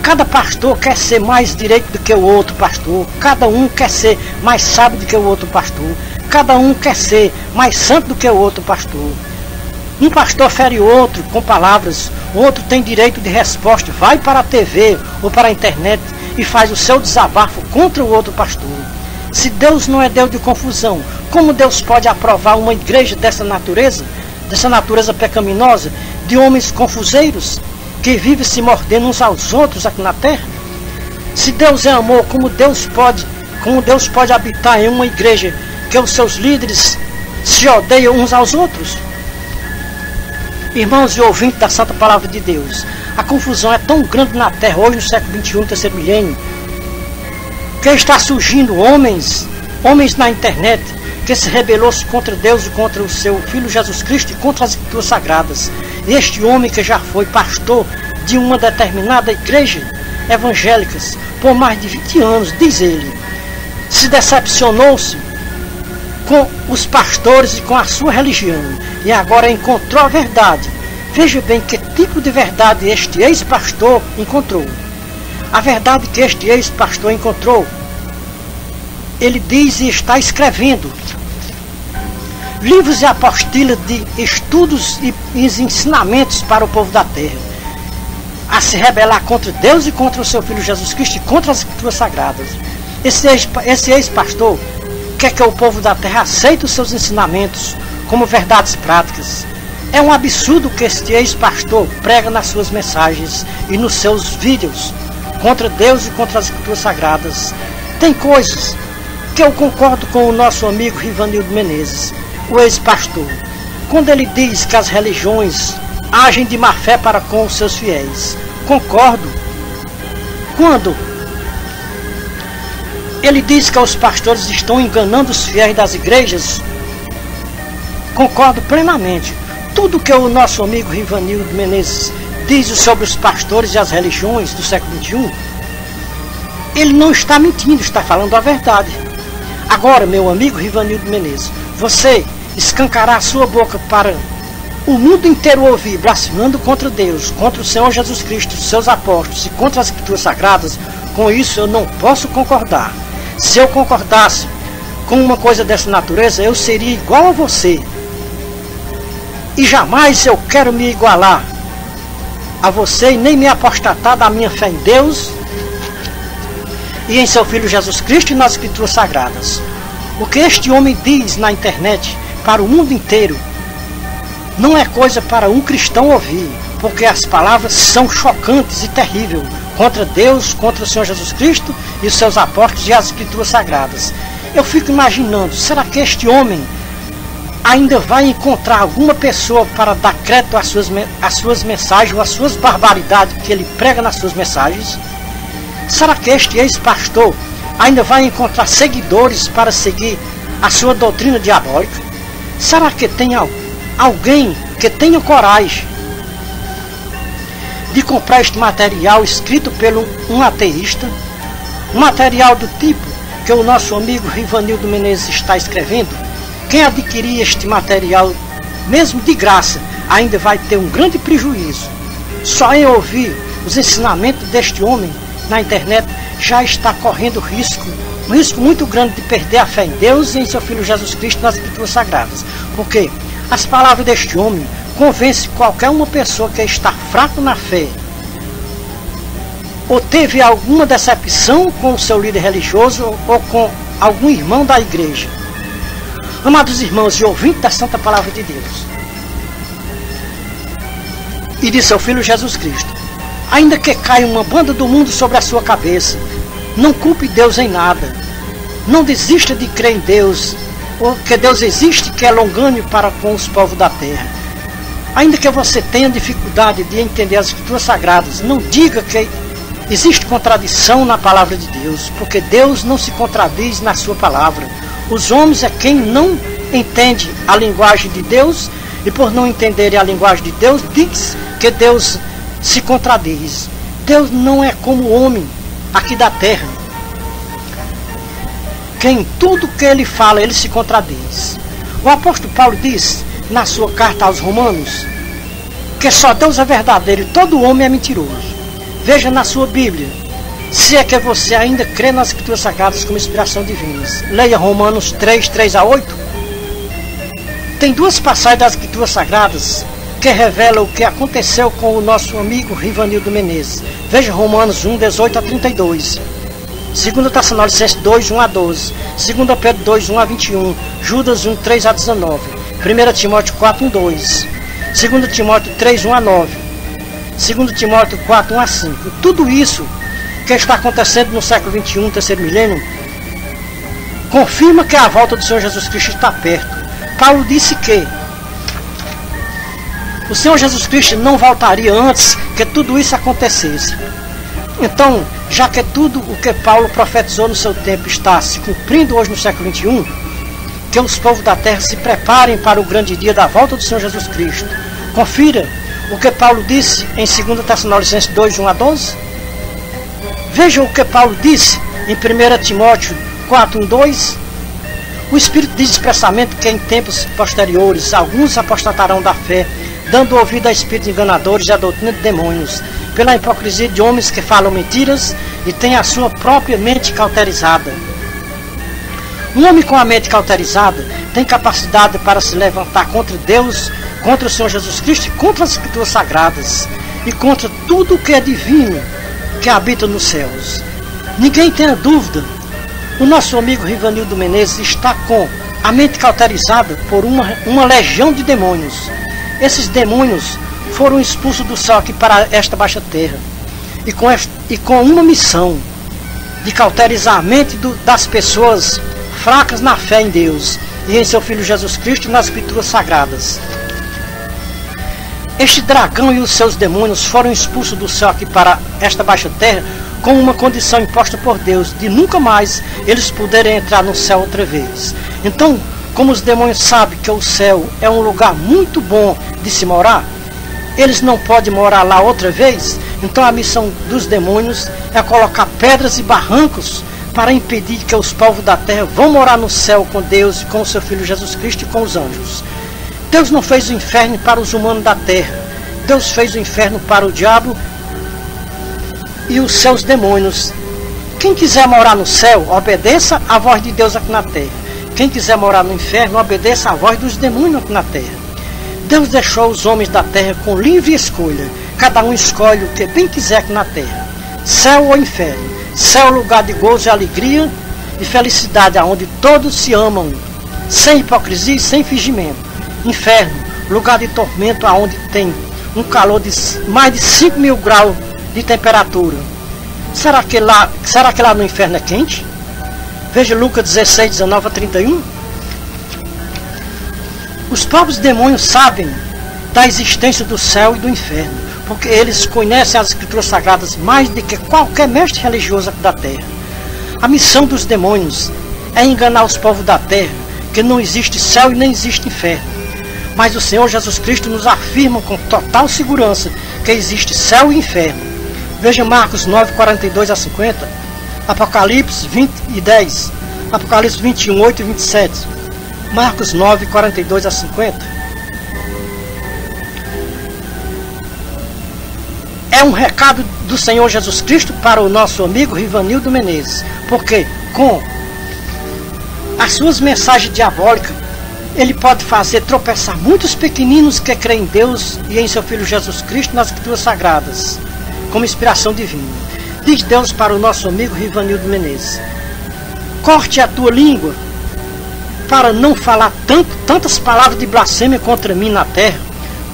A: Cada pastor quer ser mais direito do que o outro pastor, cada um quer ser mais sábio do que o outro pastor, cada um quer ser mais santo do que o outro pastor. Um pastor fere o outro com palavras, o outro tem direito de resposta, vai para a TV ou para a internet e faz o seu desabafo contra o outro pastor. Se Deus não é Deus de confusão, como Deus pode aprovar uma igreja dessa natureza pecaminosa, de homens confuseiros, que vivem se mordendo uns aos outros aqui na terra? Se Deus é amor, como Deus pode habitar em uma igreja que os seus líderes se odeiam uns aos outros? Irmãos e ouvintes da Santa Palavra de Deus, a confusão é tão grande na terra hoje no século XXI, terceiro milênio, que está surgindo homens na internet que se rebelou-se contra Deus e contra o seu Filho Jesus Cristo e contra as Escrituras Sagradas. Este homem que já foi pastor de uma determinada igreja evangélica por mais de 20 anos, diz ele, se decepcionou-se com os pastores e com a sua religião e agora encontrou a verdade. Veja bem que tipo de verdade este ex-pastor encontrou. A verdade que este ex-pastor encontrou ele diz e está escrevendo livros e apostilas de estudos e ensinamentos para o povo da terra, a se rebelar contra Deus e contra o seu Filho Jesus Cristo e contra as Escrituras Sagradas. Esse ex-pastor quer que o povo da terra aceite os seus ensinamentos como verdades práticas. É um absurdo que este ex-pastor prega nas suas mensagens e nos seus vídeos contra Deus e contra as Escrituras Sagradas. Tem coisas que eu concordo com o nosso amigo Rivanildo Menezes, o ex-pastor, quando ele diz que as religiões agem de má fé para com os seus fiéis. Concordo. Quando ele diz que os pastores estão enganando os fiéis das igrejas, concordo plenamente. Tudo que o nosso amigo Rivanildo Menezes diz sobre os pastores e as religiões do século XXI, ele não está mentindo, está falando a verdade. Agora, meu amigo Rivanildo Menezes, você escancará a sua boca para o mundo inteiro ouvir, blasfemando contra Deus, contra o Senhor Jesus Cristo, seus apóstolos e contra as Escrituras Sagradas. Com isso eu não posso concordar. Se eu concordasse com uma coisa dessa natureza, eu seria igual a você. E jamais eu quero me igualar a você e nem me apostatar da minha fé em Deus e em seu Filho Jesus Cristo e nas Escrituras Sagradas. O que este homem diz na internet para o mundo inteiro não é coisa para um cristão ouvir, porque as palavras são chocantes e terríveis contra Deus, contra o Senhor Jesus Cristo e os seus apóstolos e as Escrituras Sagradas. Eu fico imaginando, será que este homem ainda vai encontrar alguma pessoa para dar crédito às suas mensagens ou às suas barbaridades que ele prega nas suas mensagens? Será que este ex-pastor ainda vai encontrar seguidores para seguir a sua doutrina diabólica? Será que tem alguém que tenha coragem de comprar este material escrito por um ateísta? Um material do tipo que o nosso amigo Rivanildo Menezes está escrevendo? Quem adquirir este material, mesmo de graça, ainda vai ter um grande prejuízo. Só em ouvir os ensinamentos deste homem na internet já está correndo um risco muito grande de perder a fé em Deus e em seu Filho Jesus Cristo nas Escrituras Sagradas. Porque as palavras deste homem convencem qualquer uma pessoa que está fraco na fé ou teve alguma decepção com o seu líder religioso ou com algum irmão da igreja. Amados irmãos e ouvintes da Santa Palavra de Deus e de seu Filho Jesus Cristo, ainda que caia uma banda do mundo sobre a sua cabeça, não culpe Deus em nada. Não desista de crer em Deus, ou que Deus existe, que é longânimo para com os povos da terra. Ainda que você tenha dificuldade de entender as Escrituras Sagradas, não diga que existe contradição na palavra de Deus, porque Deus não se contradiz na sua palavra. Os homens é quem não entende a linguagem de Deus, e por não entenderem a linguagem de Deus, diz que Deus se contradiz. Deus não é como o homem aqui da terra, que em tudo que ele fala, ele se contradiz. O apóstolo Paulo diz na sua carta aos Romanos que só Deus é verdadeiro e todo homem é mentiroso. Veja na sua Bíblia, se é que você ainda crê nas Escrituras Sagradas como inspiração divina. Leia Romanos 3, 3 a 8. Tem duas passagens das Escrituras Sagradas que revelam o que aconteceu com o nosso amigo Rivanildo Menezes. Veja Romanos 1, 18 a 32. 2 Tessalonicenses 2, 1 a 12. 2 Pedro 2, 1 a 21. Judas 1, 3 a 19. 1 Timóteo 4, 1 a 2. 2 Timóteo 3, 1 a 9. 2 Timóteo 4, 1 a 5. Tudo isso que está acontecendo no século XXI, terceiro milênio, confirma que a volta do Senhor Jesus Cristo está perto. Paulo disse que o Senhor Jesus Cristo não voltaria antes que tudo isso acontecesse. Então, já que tudo o que Paulo profetizou no seu tempo está se cumprindo hoje no século XXI, que os povos da terra se preparem para o grande dia da volta do Senhor Jesus Cristo. Confira o que Paulo disse em 2 Tessalonicenses 2, 1 a 12. Veja o que Paulo disse em 1 Timóteo 4, 1, 2. O Espírito diz expressamente que em tempos posteriores alguns apostatarão da fé, dando ouvido a espíritos enganadores e a doutrina de demônios, pela hipocrisia de homens que falam mentiras e têm a sua própria mente cauterizada. Um homem com a mente cauterizada tem capacidade para se levantar contra Deus, contra o Senhor Jesus Cristo, contra as Escrituras Sagradas e contra tudo que é divino que habita nos céus. Ninguém tenha dúvida, o nosso amigo Rivanildo Menezes está com a mente cauterizada por uma legião de demônios. Esses demônios foram expulsos do céu aqui para esta baixa terra e com uma missão de cauterizar a mente das pessoas fracas na fé em Deus e em seu Filho Jesus Cristo e nas Escrituras Sagradas. Este dragão e os seus demônios foram expulsos do céu aqui para esta baixa terra com uma condição imposta por Deus, de nunca mais eles poderem entrar no céu outra vez. Então, como os demônios sabem que o céu é um lugar muito bom de se morar, eles não podem morar lá outra vez. Então a missão dos demônios é colocar pedras e barrancos para impedir que os povos da terra vão morar no céu com Deus e com o seu Filho Jesus Cristo e com os anjos. Deus não fez o inferno para os humanos da terra. Deus fez o inferno para o diabo e os seus demônios. Quem quiser morar no céu, obedeça à voz de Deus aqui na terra. Quem quiser morar no inferno, obedeça à voz dos demônios aqui na terra. Deus deixou os homens da terra com livre escolha. Cada um escolhe o que bem quiser aqui na terra. Céu ou inferno. Céu é lugar de gozo e alegria e felicidade, onde todos se amam, sem hipocrisia e sem fingimento. Inferno, lugar de tormento, onde tem um calor de mais de 5.000 graus de temperatura. Será que lá no inferno é quente? Veja Lucas 16, 19 a 31. Os próprios demônios sabem da existência do céu e do inferno, porque eles conhecem as Escrituras Sagradas mais do que qualquer mestre religioso aqui da terra. A missão dos demônios é enganar os povos da terra, que não existe céu e nem existe inferno. Mas o Senhor Jesus Cristo nos afirma com total segurança que existe céu e inferno. Veja Marcos 9, 42 a 50, Apocalipse 20 e 10, Apocalipse 21, 8 e 27, Marcos 9, 42 a 50. É um recado do Senhor Jesus Cristo para o nosso amigo Rivanildo Menezes, porque com as suas mensagens diabólicas, ele pode fazer tropeçar muitos pequeninos que creem em Deus e em seu Filho Jesus Cristo nas Escrituras Sagradas, como inspiração divina. Diz Deus para o nosso amigo Rivanildo Menezes: corte a tua língua para não falar tantas palavras de blasfêmia contra mim na terra.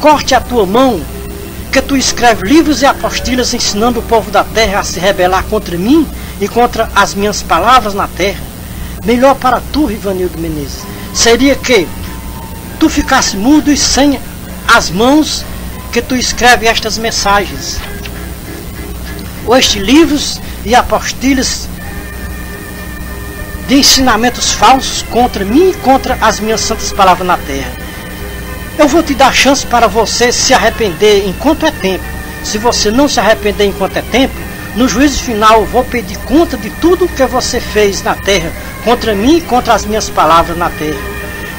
A: Corte a tua mão, que tu escreve livros e apostilas ensinando o povo da terra a se rebelar contra mim e contra as minhas palavras na terra. Melhor para tu, Rivanildo Menezes, seria que tu ficasse mudo e sem as mãos que tu escreve estas mensagens, ou estes livros e apostilhas de ensinamentos falsos contra mim e contra as minhas santas palavras na terra. Eu vou te dar chance para você se arrepender enquanto é tempo. Se você não se arrepender enquanto é tempo, no juízo final eu vou pedir conta de tudo o que você fez na terra, contra mim e contra as minhas palavras na terra.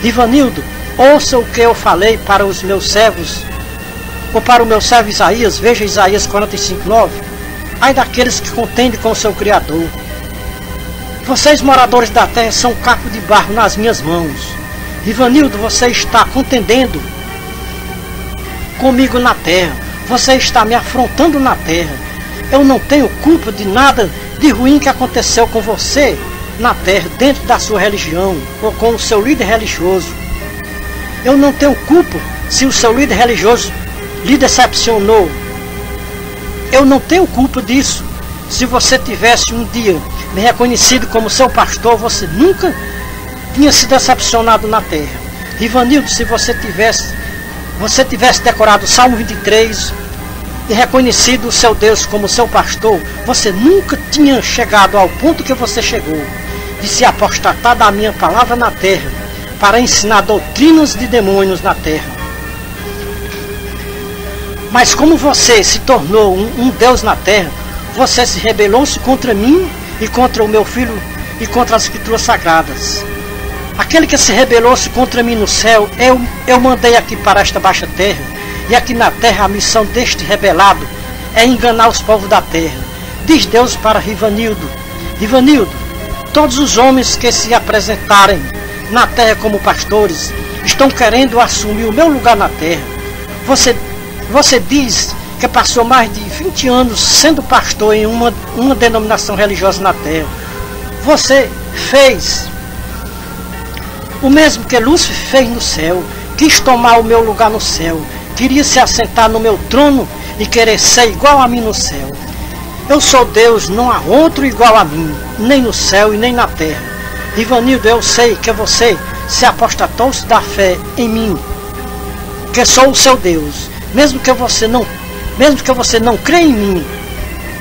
A: Rivanildo, ouça o que eu falei para os meus servos, ou para o meu servo Isaías. Veja Isaías 45, 9. Ai daqueles que contendem com o seu Criador. Vocês, moradores da terra, são um caco de barro nas minhas mãos. Rivanildo, você está contendendo comigo na terra. Você está me afrontando na terra. Eu não tenho culpa de nada de ruim que aconteceu com você na terra, dentro da sua religião, ou com o seu líder religioso. Eu não tenho culpa se o seu líder religioso lhe decepcionou. Eu não tenho culpa disso. Se você tivesse um dia me reconhecido como seu pastor, você nunca tinha se decepcionado na terra. Rivanildo, se você tivesse decorado o Salmo 23 e reconhecido o seu Deus como seu pastor, você nunca tinha chegado ao ponto que você chegou, de se apostatar da minha palavra na terra, para ensinar doutrinas de demônios na terra. Mas como você se tornou um Deus na terra, você se rebelou-se contra mim e contra o meu filho e contra as Escrituras Sagradas. Aquele que se rebelou-se contra mim no céu, eu mandei aqui para esta baixa terra, e aqui na terra a missão deste rebelado é enganar os povos da terra. Diz Deus para Rivanildo: Rivanildo, Todos os homens que se apresentarem na terra como pastores estão querendo assumir o meu lugar na terra. Você diz que passou mais de 20 anos sendo pastor em uma denominação religiosa na terra. Você fez o mesmo que Lúcifer fez no céu. Quis tomar o meu lugar no céu. Queria se assentar no meu trono e querer ser igual a mim no céu. Eu sou Deus, não há outro igual a mim, nem no céu e nem na terra. Rivanildo, eu sei que você se apostatou-se da fé em mim, que sou o seu Deus. Mesmo que você não crê em mim,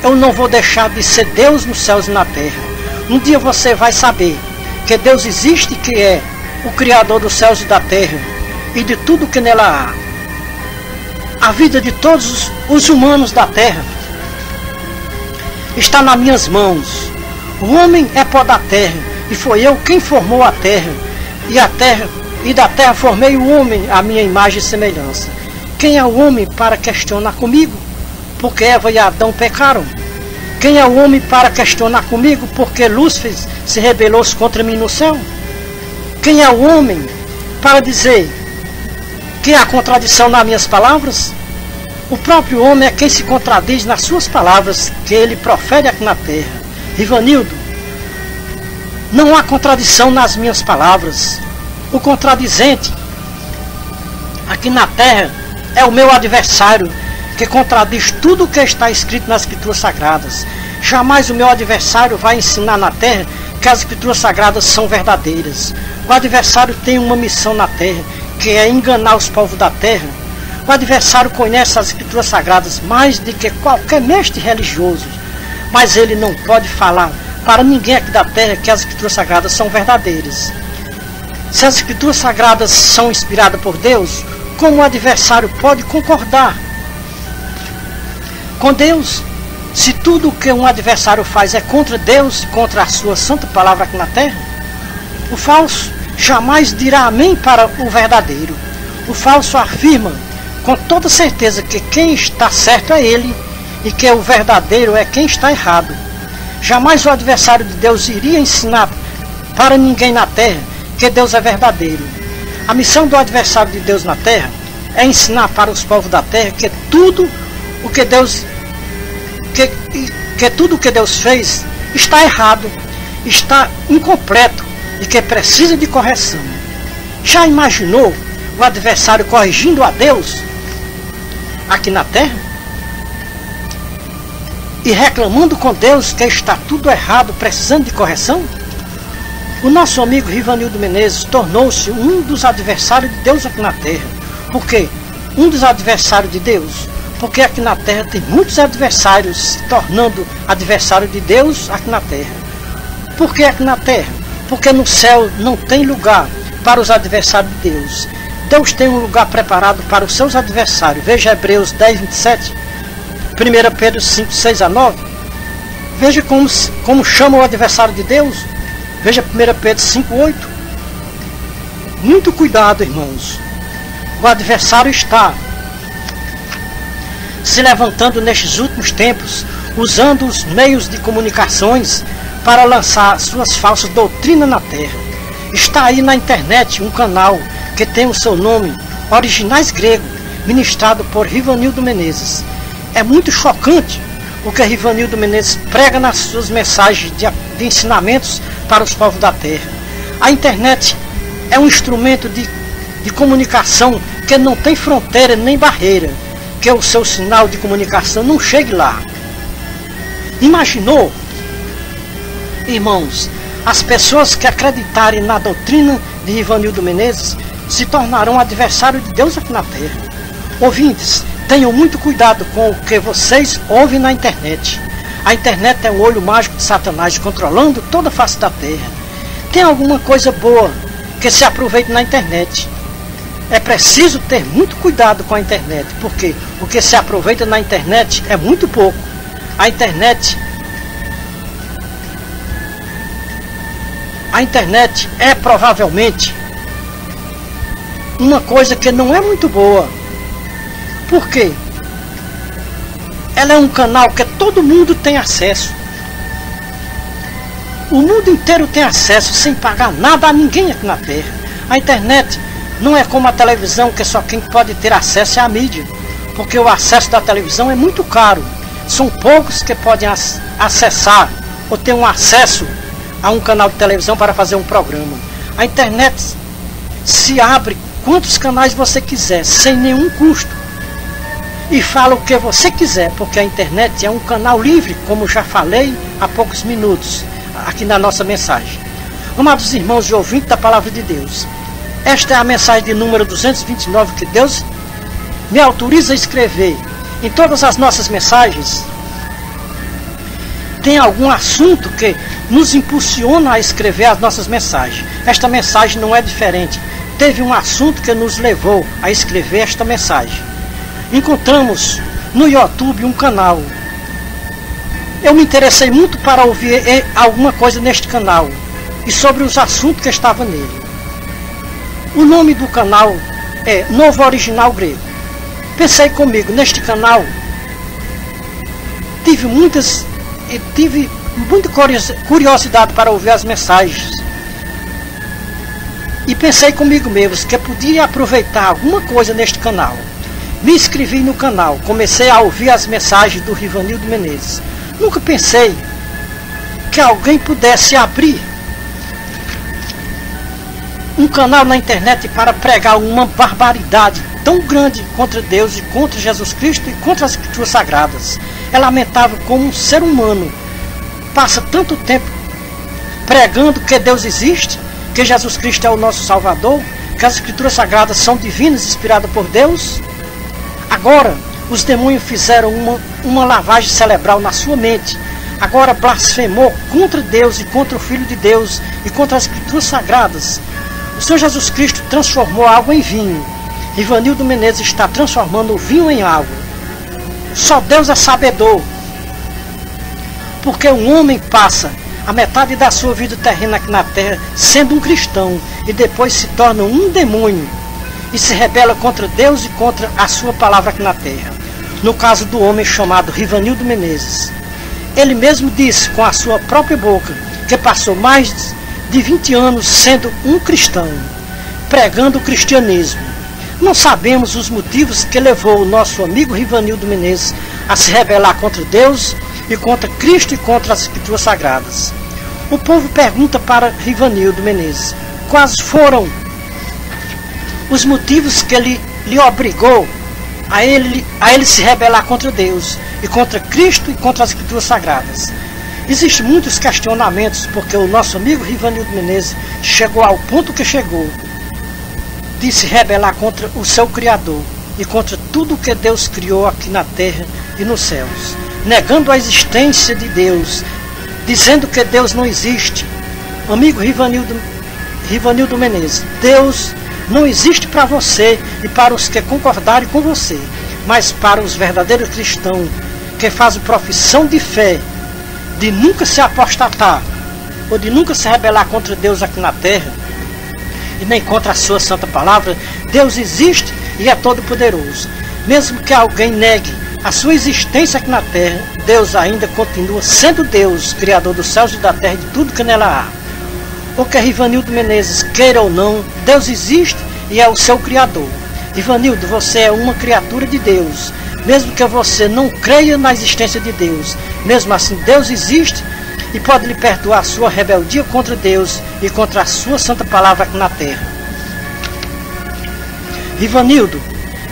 A: eu não vou deixar de ser Deus nos céus e na terra. Um dia você vai saber que Deus existe, que é o Criador dos céus e da terra e de tudo que nela há. A vida de todos os humanos da terra está nas minhas mãos. O homem é pó da terra, e foi eu quem formou a terra, e da terra formei o homem à minha imagem e semelhança. Quem é o homem para questionar comigo? Porque Eva e Adão pecaram. Quem é o homem para questionar comigo? Porque Lúcifer se rebelou contra mim no céu. Quem é o homem para dizer que há contradição nas minhas palavras? O próprio homem é quem se contradiz nas suas palavras que ele profere aqui na terra. Rivanildo, não há contradição nas minhas palavras. O contradizente aqui na terra é o meu adversário, que contradiz tudo o que está escrito nas Escrituras Sagradas. Jamais o meu adversário vai ensinar na terra que as Escrituras Sagradas são verdadeiras. O adversário tem uma missão na terra, que é enganar os povos da terra. O adversário conhece as Escrituras Sagradas mais do que qualquer mestre religioso, mas ele não pode falar para ninguém aqui da terra que as Escrituras Sagradas são verdadeiras. Se as Escrituras Sagradas são inspiradas por Deus, como o adversário pode concordar com Deus? Se tudo o que um adversário faz é contra Deus, contra a sua santa palavra aqui na terra, o falso jamais dirá amém para o verdadeiro. O falso afirma com toda certeza que quem está certo é ele e que o verdadeiro é quem está errado. Jamais o adversário de Deus iria ensinar para ninguém na terra que Deus é verdadeiro. A missão do adversário de Deus na terra é ensinar para os povos da terra que tudo o que Deus fez está errado, está incompleto e que precisa de correção. Já imaginou o adversário corrigindo a Deus aqui na terra e reclamando com Deus que está tudo errado, precisando de correção? O nosso amigo Rivanildo Menezes tornou-se um dos adversários de Deus aqui na terra. Por quê? Um dos adversários de Deus? Porque aqui na terra tem muitos adversários se tornando adversários de Deus aqui na terra. Por que aqui na terra? Porque no céu não tem lugar para os adversários de Deus. Deus tem um lugar preparado para os seus adversários. Veja Hebreus 10, 27, 1 Pedro 5, 6 a 9. Veja como chama o adversário de Deus. Veja 1 Pedro 5, 8. Muito cuidado, irmãos. O adversário está se levantando nestes últimos tempos, usando os meios de comunicações para lançar suas falsas doutrinas na terra. Está aí na internet um canal que tem o seu nome, Originais Grego, ministrado por Rivanildo Menezes. É muito chocante o que Rivanildo Menezes prega nas suas mensagens de ensinamentos para os povos da terra. A internet é um instrumento de comunicação que não tem fronteira nem barreira, que o seu sinal de comunicação não chegue lá. Imaginou, irmãos, as pessoas que acreditarem na doutrina de Rivanildo Menezes se tornarão adversários de Deus aqui na terra. Ouvintes, tenham muito cuidado com o que vocês ouvem na internet. A internet é o olho mágico de Satanás controlando toda a face da terra. Tem alguma coisa boa que se aproveite na internet. É preciso ter muito cuidado com a internet, porque o que se aproveita na internet é muito pouco. A internet é provavelmente uma coisa que não é muito boa. Por quê? Ela é um canal que todo mundo tem acesso. O mundo inteiro tem acesso sem pagar nada a ninguém aqui na Terra. A internet não é como a televisão, que só quem pode ter acesso é a mídia, porque o acesso da televisão é muito caro. São poucos que podem acessar ou ter um acesso a um canal de televisão para fazer um programa. A internet se abre quantos canais você quiser, sem nenhum custo. E fala o que você quiser, porque a internet é um canal livre, como já falei há poucos minutos, aqui na nossa mensagem. Amados irmãos e ouvintes da Palavra de Deus, esta é a mensagem de número 229 que Deus me autoriza a escrever. Em todas as nossas mensagens, tem algum assunto que nos impulsiona a escrever as nossas mensagens. Esta mensagem não é diferente. Teve um assunto que nos levou a escrever esta mensagem. Encontramos no YouTube um canal. Eu me interessei muito para ouvir alguma coisa neste canal e sobre os assuntos que estavam nele. O nome do canal é Novo Original Grego. Pensei comigo, neste canal tive muita curiosidade para ouvir as mensagens. E pensei comigo mesmo que eu podia aproveitar alguma coisa neste canal. Me inscrevi no canal, comecei a ouvir as mensagens do Rivanildo Menezes. Nunca pensei que alguém pudesse abrir um canal na internet para pregar uma barbaridade tão grande contra Deus e contra Jesus Cristo e contra as Escrituras Sagradas. É lamentável como um ser humano passa tanto tempo pregando que Deus existe, que Jesus Cristo é o nosso Salvador, que as Escrituras Sagradas são divinas, inspiradas por Deus. Agora, os demônios fizeram uma lavagem cerebral na sua mente. Agora blasfemou contra Deus e contra o Filho de Deus e contra as Escrituras Sagradas. O Senhor Jesus Cristo transformou água em vinho. Rivanildo Menezes está transformando o vinho em água. Só Deus é sabedor. Porque um homem passa a metade da sua vida terrena aqui na terra sendo um cristão e depois se torna um demônio e se rebela contra Deus e contra a sua palavra aqui na terra. No caso do homem chamado Rivanildo Menezes, ele mesmo disse com a sua própria boca que passou mais de 20 anos sendo um cristão, pregando o cristianismo. Não sabemos os motivos que levou o nosso amigo Rivanildo Menezes a se rebelar contra Deus e contra Cristo e contra as Escrituras Sagradas. O povo pergunta para Rivanildo Menezes quais foram os motivos que lhe obrigou a ele se rebelar contra Deus e contra Cristo e contra as Escrituras Sagradas. Existem muitos questionamentos porque o nosso amigo Rivanildo Menezes chegou ao ponto que chegou de se rebelar contra o seu Criador e contra tudo que Deus criou aqui na terra e nos céus, negando a existência de Deus, dizendo que Deus não existe. Amigo Rivanildo Menezes, Deus não existe para você e para os que concordarem com você, mas para os verdadeiros cristãos que fazem profissão de fé, de nunca se apostatar ou de nunca se rebelar contra Deus aqui na terra e nem contra a sua santa palavra. Deus existe e é todo poderoso. Mesmo que alguém negue a sua existência aqui na terra, Deus ainda continua sendo Deus, Criador dos céus e da terra e de tudo que nela há. Ou que Rivanildo Menezes queira ou não, Deus existe e é o seu Criador. Rivanildo, você é uma criatura de Deus. Mesmo que você não creia na existência de Deus, mesmo assim Deus existe e pode lhe perdoar a sua rebeldia contra Deus e contra a sua santa palavra aqui na terra. Rivanildo,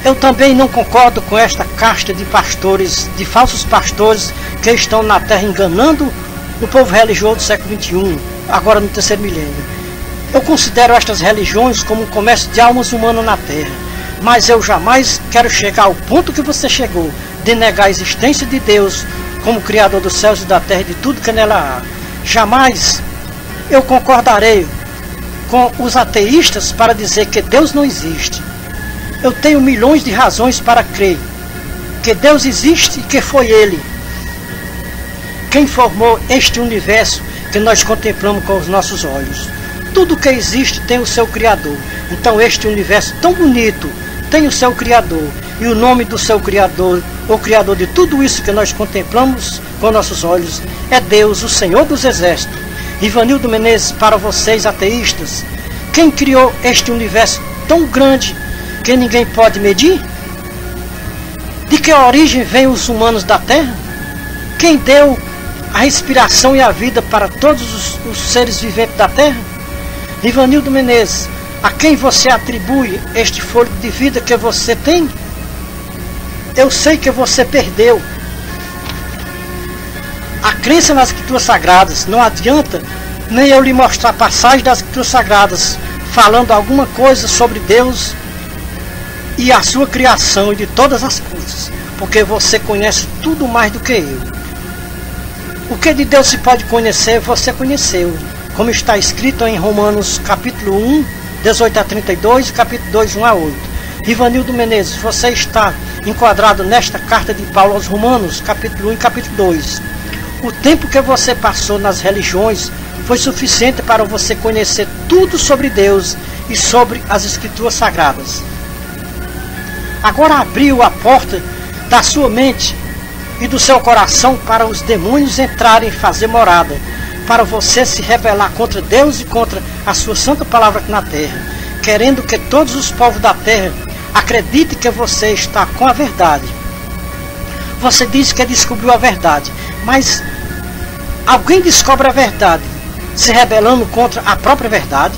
A: eu também não concordo com esta casta de pastores, de falsos pastores que estão na terra enganando o povo religioso do século XXI, agora no terceiro milênio. Eu considero estas religiões como um comércio de almas humanas na terra, mas eu jamais quero chegar ao ponto que você chegou, de negar a existência de Deus como Criador dos céus e da terra e de tudo que nela há. Jamais eu concordarei com os ateístas para dizer que Deus não existe. Eu tenho milhões de razões para crer que Deus existe e que foi Ele quem formou este universo que nós contemplamos com os nossos olhos. Tudo que existe tem o seu Criador. Então este universo tão bonito tem o seu Criador. E o nome do seu Criador, o Criador de tudo isso que nós contemplamos com nossos olhos, é Deus, o Senhor dos Exércitos. Ivanildo Menezes, para vocês ateístas, quem criou este universo tão grande que ninguém pode medir? De que origem vêm os humanos da Terra? Quem deu a respiração e a vida para todos os seres viventes da Terra? Ivanildo Menezes, a quem você atribui este fôlego de vida que você tem? Eu sei que você perdeu a crença nas Escrituras Sagradas. Não adianta nem eu lhe mostrar passagem das Escrituras Sagradas falando alguma coisa sobre Deus e a sua criação e de todas as coisas, porque você conhece tudo mais do que eu. O que de Deus se pode conhecer, você conheceu, como está escrito em Romanos capítulo 1, 18 a 32 e capítulo 2, 1 a 8. Ivanildo Menezes, você está enquadrado nesta carta de Paulo aos Romanos, capítulo 1 e capítulo 2. O tempo que você passou nas religiões foi suficiente para você conhecer tudo sobre Deus e sobre as Escrituras Sagradas. Agora abriu a porta da sua mente e do seu coração para os demônios entrarem e fazer morada, para você se rebelar contra Deus e contra a sua santa palavra aqui na terra, querendo que todos os povos da terra acreditem que você está com a verdade. Você diz que descobriu a verdade, mas alguém descobre a verdade se rebelando contra a própria verdade?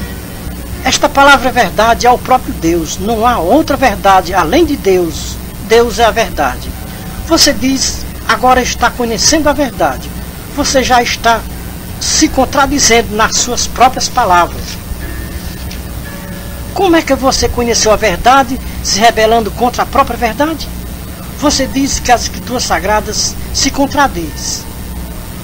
A: Esta palavra verdade é o próprio Deus. Não há outra verdade além de Deus. Deus é a verdade. Você diz, agora está conhecendo a verdade. Você já está se contradizendo nas suas próprias palavras. Como é que você conheceu a verdade se rebelando contra a própria verdade? Você diz que as Escrituras Sagradas se contradizem.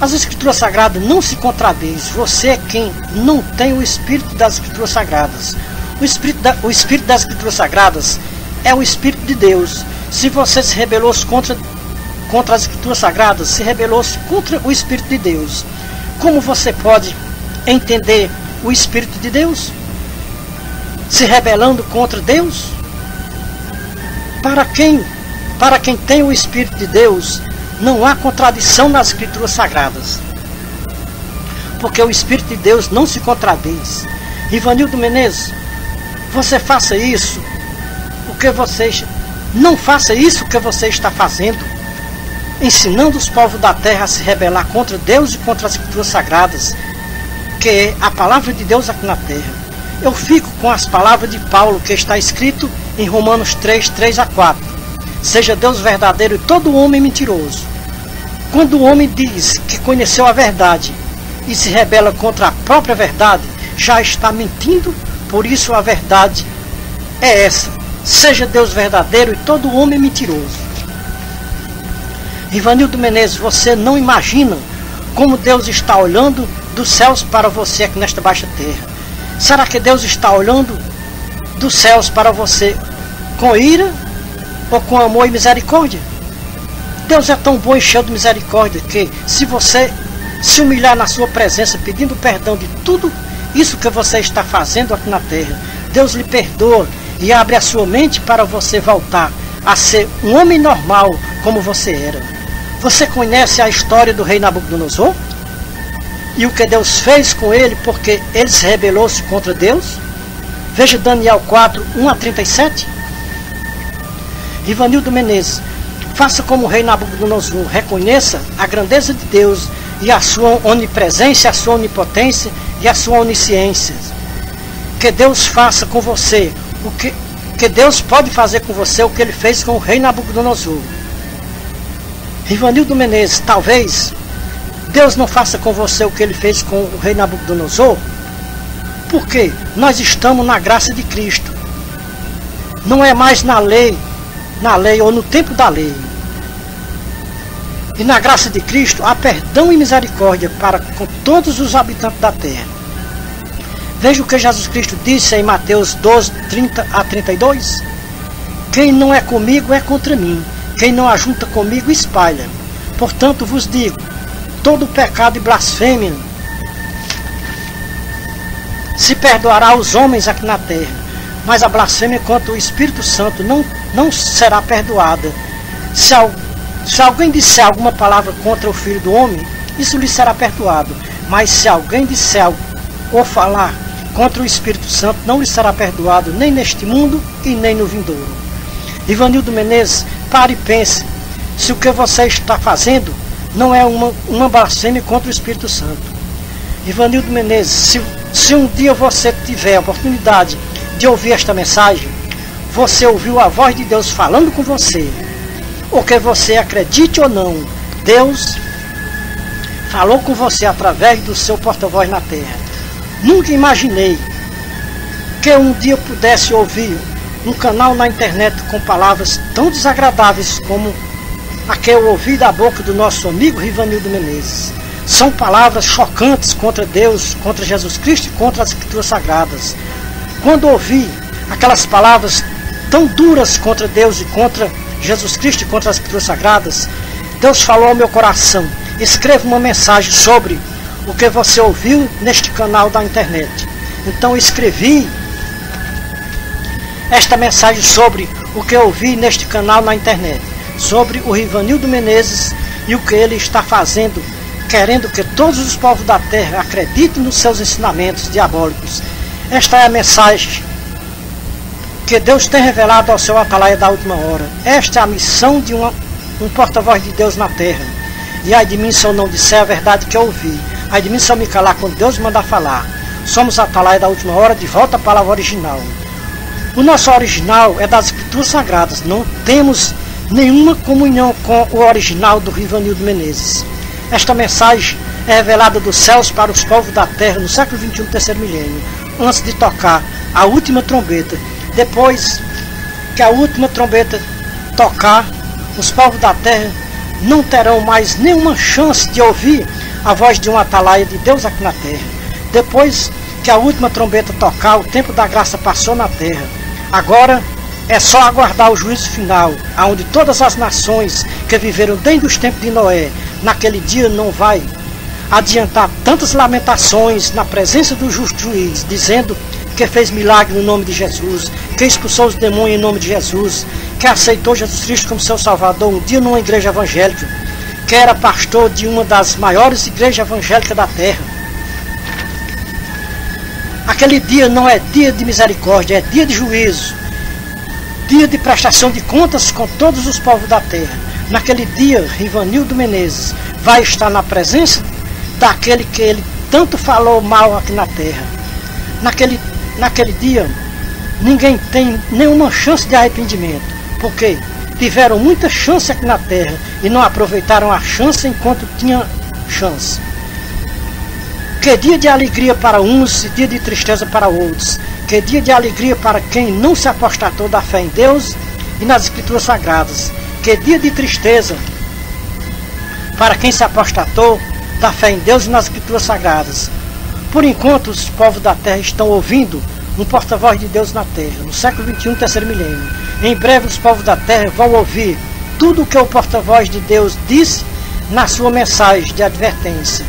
A: As Escrituras Sagradas não se contradizem. Você é quem não tem o Espírito das Escrituras Sagradas. O Espírito das Escrituras Sagradas é o Espírito de Deus. Se você se rebelou-se contra as Escrituras Sagradas, se rebelou-se contra o Espírito de Deus. Como você pode entender o Espírito de Deus? Se rebelando contra Deus? Para quem tem o Espírito de Deus, não há contradição nas Escrituras Sagradas, porque o Espírito de Deus não se contradiz. Ivanildo Menezes, você faça isso, não faça isso que você está fazendo, ensinando os povos da terra a se rebelar contra Deus e contra as Escrituras Sagradas, que é a palavra de Deus aqui na terra. Eu fico com as palavras de Paulo, que está escrito em Romanos 3, 3 a 4. Seja Deus verdadeiro e todo homem mentiroso. Quando o homem diz que conheceu a verdade e se rebela contra a própria verdade, já está mentindo. Por isso a verdade é essa: seja Deus verdadeiro e todo homem mentiroso. Ivanildo Menezes, você não imagina como Deus está olhando dos céus para você aqui nesta baixa terra. Será que Deus está olhando dos céus para você com ira ou com amor e misericórdia? Deus é tão bom e cheio de misericórdia que, se você se humilhar na sua presença, pedindo perdão de tudo isso que você está fazendo aqui na terra, Deus lhe perdoa e abre a sua mente para você voltar a ser um homem normal como você era. Você conhece a história do rei Nabucodonosor? E o que Deus fez com ele porque ele se rebelou-se contra Deus? Veja Daniel 4, 1 a 37. Ivanildo Menezes, faça como o rei Nabucodonosor, reconheça a grandeza de Deus e a sua onipresença, a sua onipotência e a sua onisciência. Que Deus faça com você que Deus pode fazer com você o que ele fez com o rei Nabucodonosor. Ivanildo Menezes, talvez Deus não faça com você o que ele fez com o rei Nabucodonosor, porque nós estamos na graça de Cristo. Não é mais na lei ou no tempo da lei. E na graça de Cristo há perdão e misericórdia para com todos os habitantes da terra. Veja o que Jesus Cristo disse em Mateus 12, 30 a 32. Quem não é comigo é contra mim. Quem não ajunta comigo espalha. Portanto vos digo, todo pecado e blasfêmia se perdoará aos homens aqui na terra, mas a blasfêmia contra o Espírito Santo não será perdoada. Se alguém disser alguma palavra contra o Filho do Homem, isso lhe será perdoado. Mas se alguém disser algo ou falar contra o Espírito Santo, não lhe será perdoado nem neste mundo e nem no vindouro. Ivanildo Menezes, pare e pense se o que você está fazendo não é uma blasfêmia contra o Espírito Santo. Ivanildo Menezes, se um dia você tiver a oportunidade de ouvir esta mensagem, você ouviu a voz de Deus falando com você, ou que você acredite ou não, Deus falou com você através do seu porta-voz na terra. Nunca imaginei que um dia pudesse ouvir um canal na internet com palavras tão desagradáveis como a que eu ouvi da boca do nosso amigo Ivanildo Menezes. São palavras chocantes contra Deus, contra Jesus Cristo e contra as Escrituras Sagradas. Quando ouvi aquelas palavras tão duras contra Deus e contra Jesus Cristo e contra as Escrituras Sagradas, Deus falou ao meu coração: escreva uma mensagem sobre o que você ouviu neste canal da internet. Então escrevi esta mensagem sobre o que eu ouvi neste canal na internet, sobre o Ivanildo Menezes e o que ele está fazendo, querendo que todos os povos da terra acreditem nos seus ensinamentos diabólicos. Esta é a mensagem que Deus tem revelado ao seu atalaia da última hora. Esta é a missão de um porta-voz de Deus na terra. E ai de mim se eu não disser a verdade que eu ouvi. Ai de mim se eu me calar quando Deus manda falar. Somos a atalaia da última hora, de volta à palavra original. O nosso original é das Escrituras Sagradas. Não temos nenhuma comunhão com o original do Ivanildo Menezes. Esta mensagem é revelada dos céus para os povos da terra no século XXI, terceiro milênio, antes de tocar a última trombeta. Depois que a última trombeta tocar, os povos da terra não terão mais nenhuma chance de ouvir a voz de um atalaia de Deus aqui na terra. Depois que a última trombeta tocar, o tempo da graça passou na terra. Agora é só aguardar o juízo final, aonde todas as nações que viveram desde os tempos de Noé, naquele dia não vai adiantar tantas lamentações na presença do justo juiz, dizendo que fez milagre no nome de Jesus, que expulsou os demônios em nome de Jesus, que aceitou Jesus Cristo como seu Salvador um dia numa igreja evangélica, que era pastor de uma das maiores igrejas evangélicas da terra. Aquele dia não é dia de misericórdia, é dia de juízo, dia de prestação de contas com todos os povos da terra. Naquele dia, Ivanildo Menezes vai estar na presença daquele que ele tanto falou mal aqui na terra. Naquele dia, ninguém tem nenhuma chance de arrependimento, porque tiveram muita chance aqui na terra e não aproveitaram a chance enquanto tinham chance. Que dia de alegria para uns e dia de tristeza para outros. Que dia de alegria para quem não se apostatou da fé em Deus e nas Escrituras Sagradas. Que dia de tristeza para quem se apostatou da fé em Deus e nas Escrituras Sagradas. Por enquanto, os povos da terra estão ouvindo um porta-voz de Deus na terra, no século XXI, terceiro milênio. Em breve, os povos da terra vão ouvir tudo o que o porta-voz de Deus disse na sua mensagem de advertência.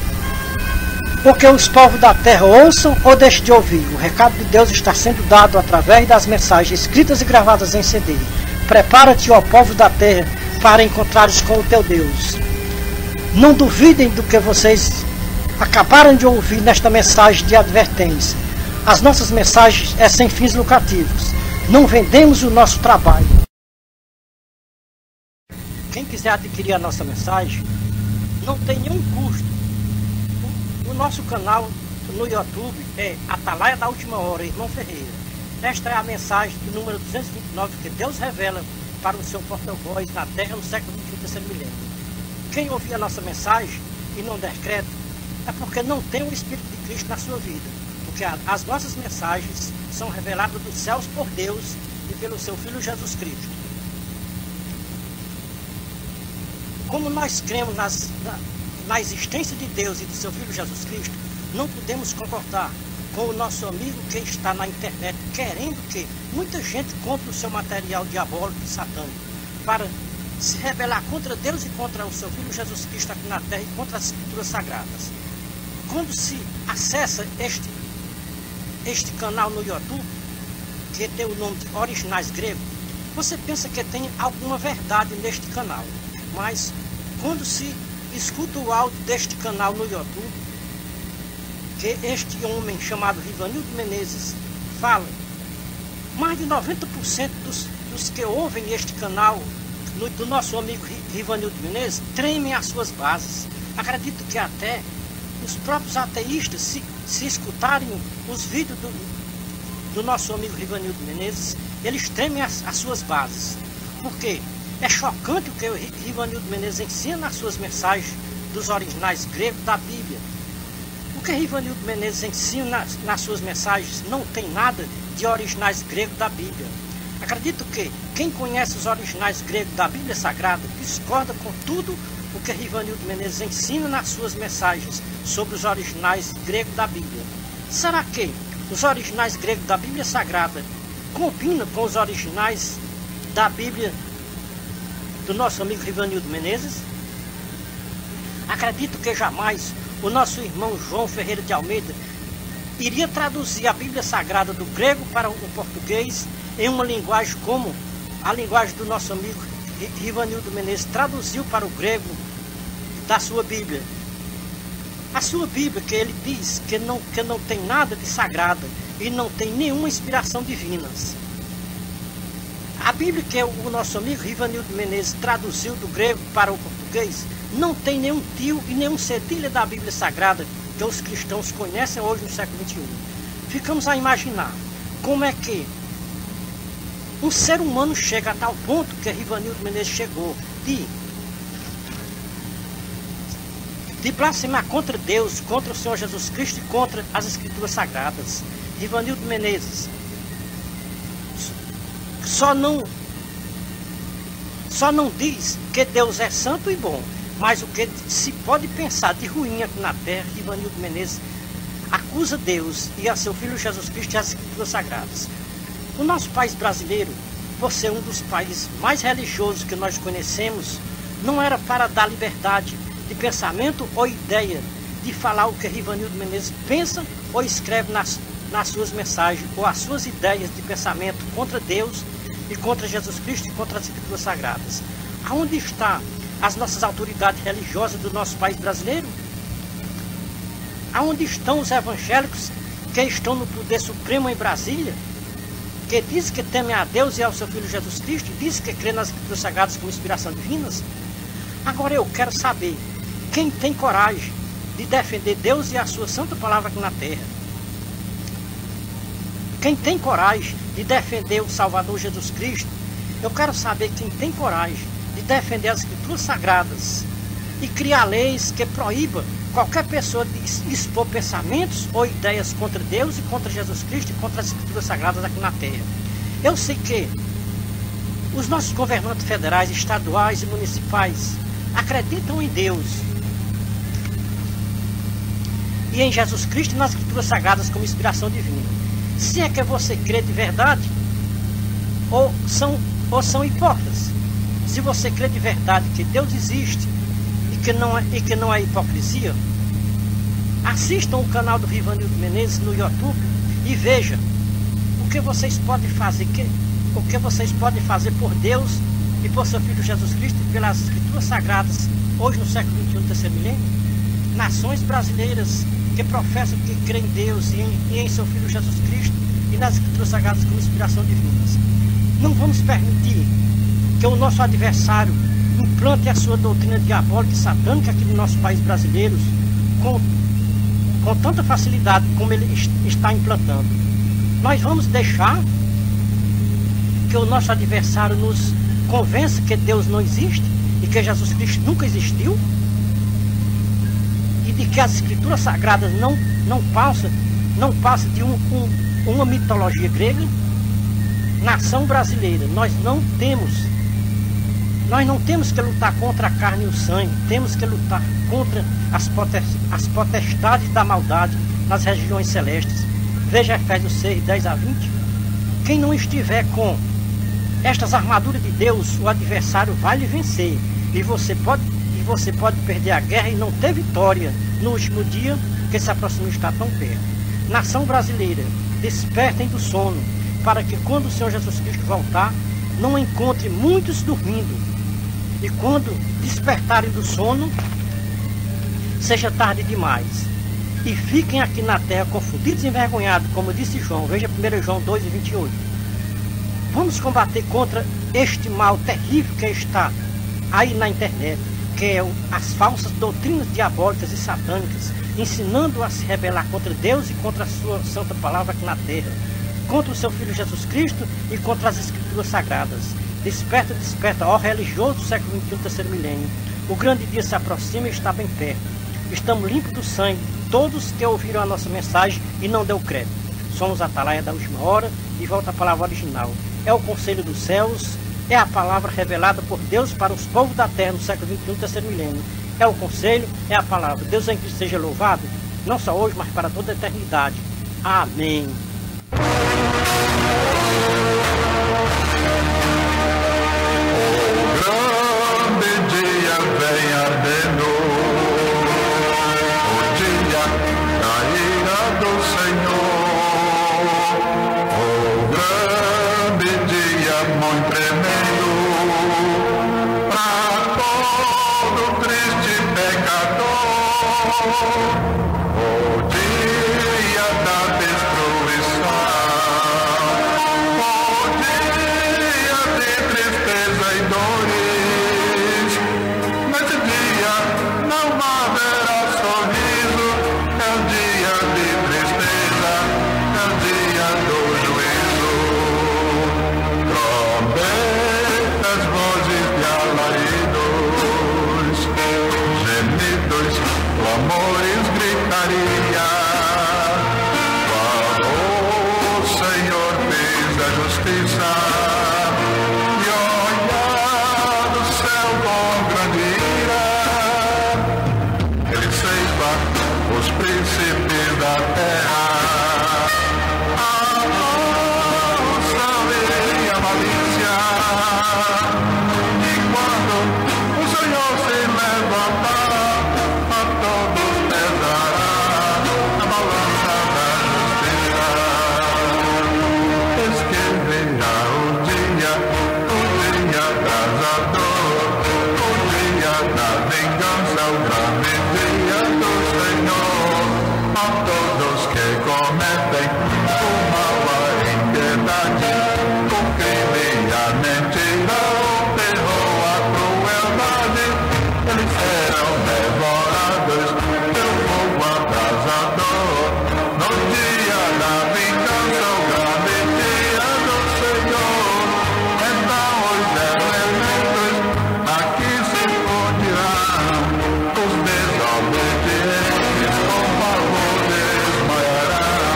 A: Porque os povos da terra ouçam ou deixem de ouvir. O recado de Deus está sendo dado através das mensagens escritas e gravadas em CD. Prepara-te, ó povo da terra, para encontrares com o teu Deus. Não duvidem do que vocês acabaram de ouvir nesta mensagem de advertência. As nossas mensagens é sem fins lucrativos. Não vendemos o nosso trabalho. Quem quiser adquirir a nossa mensagem, não tem nenhum custo. O nosso canal no YouTube é Atalaia da Última Hora, Irmão Ferreira. Esta é a mensagem do número 229 que Deus revela para o seu porta-voz na terra no século XXI, terceiro milênio. Quem ouvir a nossa mensagem e não der crédito é porque não tem o Espírito de Cristo na sua vida. Porque as nossas mensagens são reveladas dos céus por Deus e pelo seu Filho Jesus Cristo. Como nós cremos na existência de Deus e do seu Filho Jesus Cristo, não podemos concordar com o nosso amigo que está na internet querendo que muita gente compre o seu material diabólico e satânico para se rebelar contra Deus e contra o seu Filho Jesus Cristo aqui na terra e contra as Escrituras Sagradas. Quando se acessa este canal no YouTube, que tem o nome de Originais Grego, você pensa que tem alguma verdade neste canal, mas quando se escuta o áudio deste canal no YouTube, que este homem chamado Rivanildo Menezes fala, mais de 90% dos que ouvem este canal do nosso amigo Rivanildo Menezes tremem às suas bases. Acredito que até os próprios ateístas, se escutarem os vídeos do nosso amigo Rivanildo Menezes, eles tremem às suas bases. Porque é chocante o que o Rivanildo Menezes ensina nas suas mensagens dos originais gregos da Bíblia. O que Rivanildo Menezes ensina nas suas mensagens não tem nada de originais gregos da Bíblia. Acredito que quem conhece os originais gregos da Bíblia Sagrada discorda com tudo o que Rivanildo Menezes ensina nas suas mensagens sobre os originais gregos da Bíblia. Será que os originais gregos da Bíblia Sagrada combinam com os originais da Bíblia do nosso amigo Rivanildo Menezes? Acredito que jamais o nosso irmão João Ferreira de Almeida iria traduzir a Bíblia Sagrada do grego para o português em uma linguagem como a linguagem do nosso amigo Rivanildo Menezes traduziu para o grego da sua Bíblia. A sua Bíblia, que ele diz que não tem nada de sagrada e não tem nenhuma inspiração divina. A Bíblia que o nosso amigo Rivanildo Menezes traduziu do grego para o português não tem nenhum tio e nenhum cedilha da Bíblia Sagrada que os cristãos conhecem hoje no século XXI. Ficamos a imaginar como é que um ser humano chega a tal ponto que Rivanildo Menezes chegou de blasfemar contra Deus, contra o Senhor Jesus Cristo e contra as Escrituras Sagradas. Rivanildo Menezes só não diz que Deus é santo e bom, mas o que se pode pensar de ruim aqui na terra, Rivanildo Menezes acusa Deus e a seu Filho Jesus Cristo e as Escrituras Sagradas. O nosso país brasileiro, por ser um dos países mais religiosos que nós conhecemos, não era para dar liberdade de pensamento ou ideia de falar o que Rivanildo Menezes pensa ou escreve nas suas mensagens ou as suas ideias de pensamento contra Deus e contra Jesus Cristo e contra as Escrituras Sagradas. Aonde estão as nossas autoridades religiosas do nosso país brasileiro? Aonde estão os evangélicos que estão no poder supremo em Brasília, que diz que temem a Deus e ao seu Filho Jesus Cristo, diz que crê nas Escrituras Sagradas como inspiração divinas? Agora eu quero saber quem tem coragem de defender Deus e a sua santa palavra aqui na terra. Quem tem coragem de defender o Salvador Jesus Cristo. Eu quero saber quem tem coragem de defender as Escrituras Sagradas e criar leis que proíbam qualquer pessoa de expor pensamentos ou ideias contra Deus e contra Jesus Cristo e contra as Escrituras Sagradas aqui na terra. Eu sei que os nossos governantes federais, estaduais e municipais acreditam em Deus e em Jesus Cristo e nas Escrituras Sagradas como inspiração divina. Se é que você crê de verdade ou são hipócritas. Se você crê de verdade que Deus existe e que não é hipocrisia, assistam o canal do Rivanildo Menezes no YouTube e vejam o que vocês podem fazer, o que vocês podem fazer por Deus e por seu Filho Jesus Cristo e pelas Escrituras Sagradas hoje no século XXI, terceiro milênio. Nações brasileiras que professam que creem em Deus e em seu Filho Jesus Cristo e nas Escrituras Sagradas como inspiração divina. Não vamos permitir que o nosso adversário implante a sua doutrina diabólica e satânica aqui no nosso país brasileiro com tanta facilidade como ele está implantando. Nós vamos deixar que o nosso adversário nos convença que Deus não existe e que Jesus Cristo nunca existiu e de que as Escrituras Sagradas não passa de uma mitologia grega. Nação brasileira, nós não temos que lutar contra a carne e o sangue, temos que lutar contra as potestades da maldade nas regiões celestes. Veja Efésios 6, 10 a 20. Quem não estiver com estas armaduras de Deus, o adversário vai lhe vencer. E você pode perder a guerra e não ter vitória no último dia, que se aproxima e está tão perto. Nação brasileira, despertem do sono, para que quando o Senhor Jesus Cristo voltar, não encontre muitos dormindo. E quando despertarem do sono, seja tarde demais. e fiquem aqui na terra confundidos e envergonhados, como disse João. Veja 1 João 2:28. Vamos combater contra este mal terrível que está aí na internet, que é as falsas doutrinas diabólicas e satânicas, ensinando a se rebelar contra Deus e contra a sua santa palavra aqui na terra, contra o seu Filho Jesus Cristo e contra as Escrituras Sagradas. Desperta, desperta, ó religioso do século XXI, terceiro milênio. O grande dia se aproxima e está bem perto. Estamos limpos do sangue, todos que ouviram a nossa mensagem e não deu crédito. Somos a Atalaia da última hora e volta a palavra original. É o conselho dos céus, é a palavra revelada por Deus para os povos da terra no século XXI, terceiro milênio. É o conselho, é a palavra. Deus em Cristo seja louvado, não só hoje, mas para toda a eternidade. Amém.
B: O dia da destruição, o dia de tristeza e dores. Nesse dia não haverá sorriso, é o dia de tristeza, é o dia do juízo. Trombetas, vozes de alaridos, gemidos, clamores, gritaria. Quando o Senhor fez a justiça e olhar do céu com grande ira, ele ceifa os príncipes da terra. A maldição e a malícia. E quando o Senhor se levantar, a todos pesará a balança da justiça. Eis que virá o dia abrasador, o dia da vingança, o grande dia do Senhor. A todos que cometem o mal, a impiedade, o crime, a mentira, o terror, a crueldade, eles serão devorados pelo fogo abrasador. No dia da vingança, o grande dia do Senhor. Então os elementos aqui se fundirão, os desobedientes com pavor desmaiarão.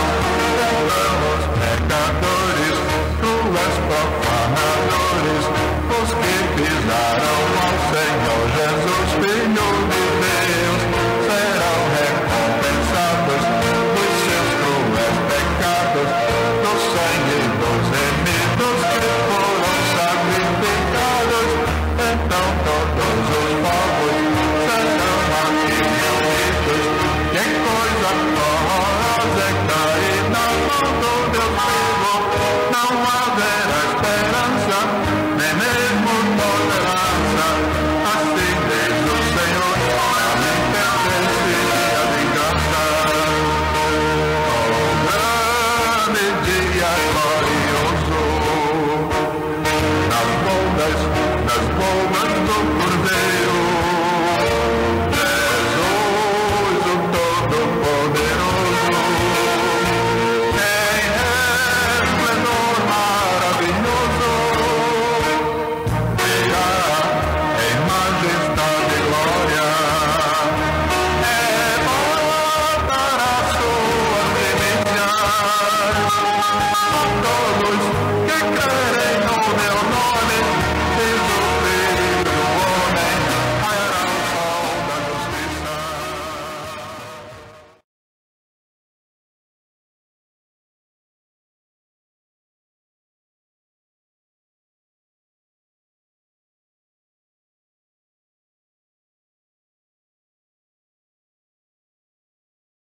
B: Então os pecadores, cruéis profanadores, os que pisaram ao Senhor Jesus, Filho de Deus, serão recompensados dos seus cruéis pecados, do sangue dos remidos que foram sacrificados. Então todos os povos serão aqui reunidos. Que coisa horrorosa é cair na mão do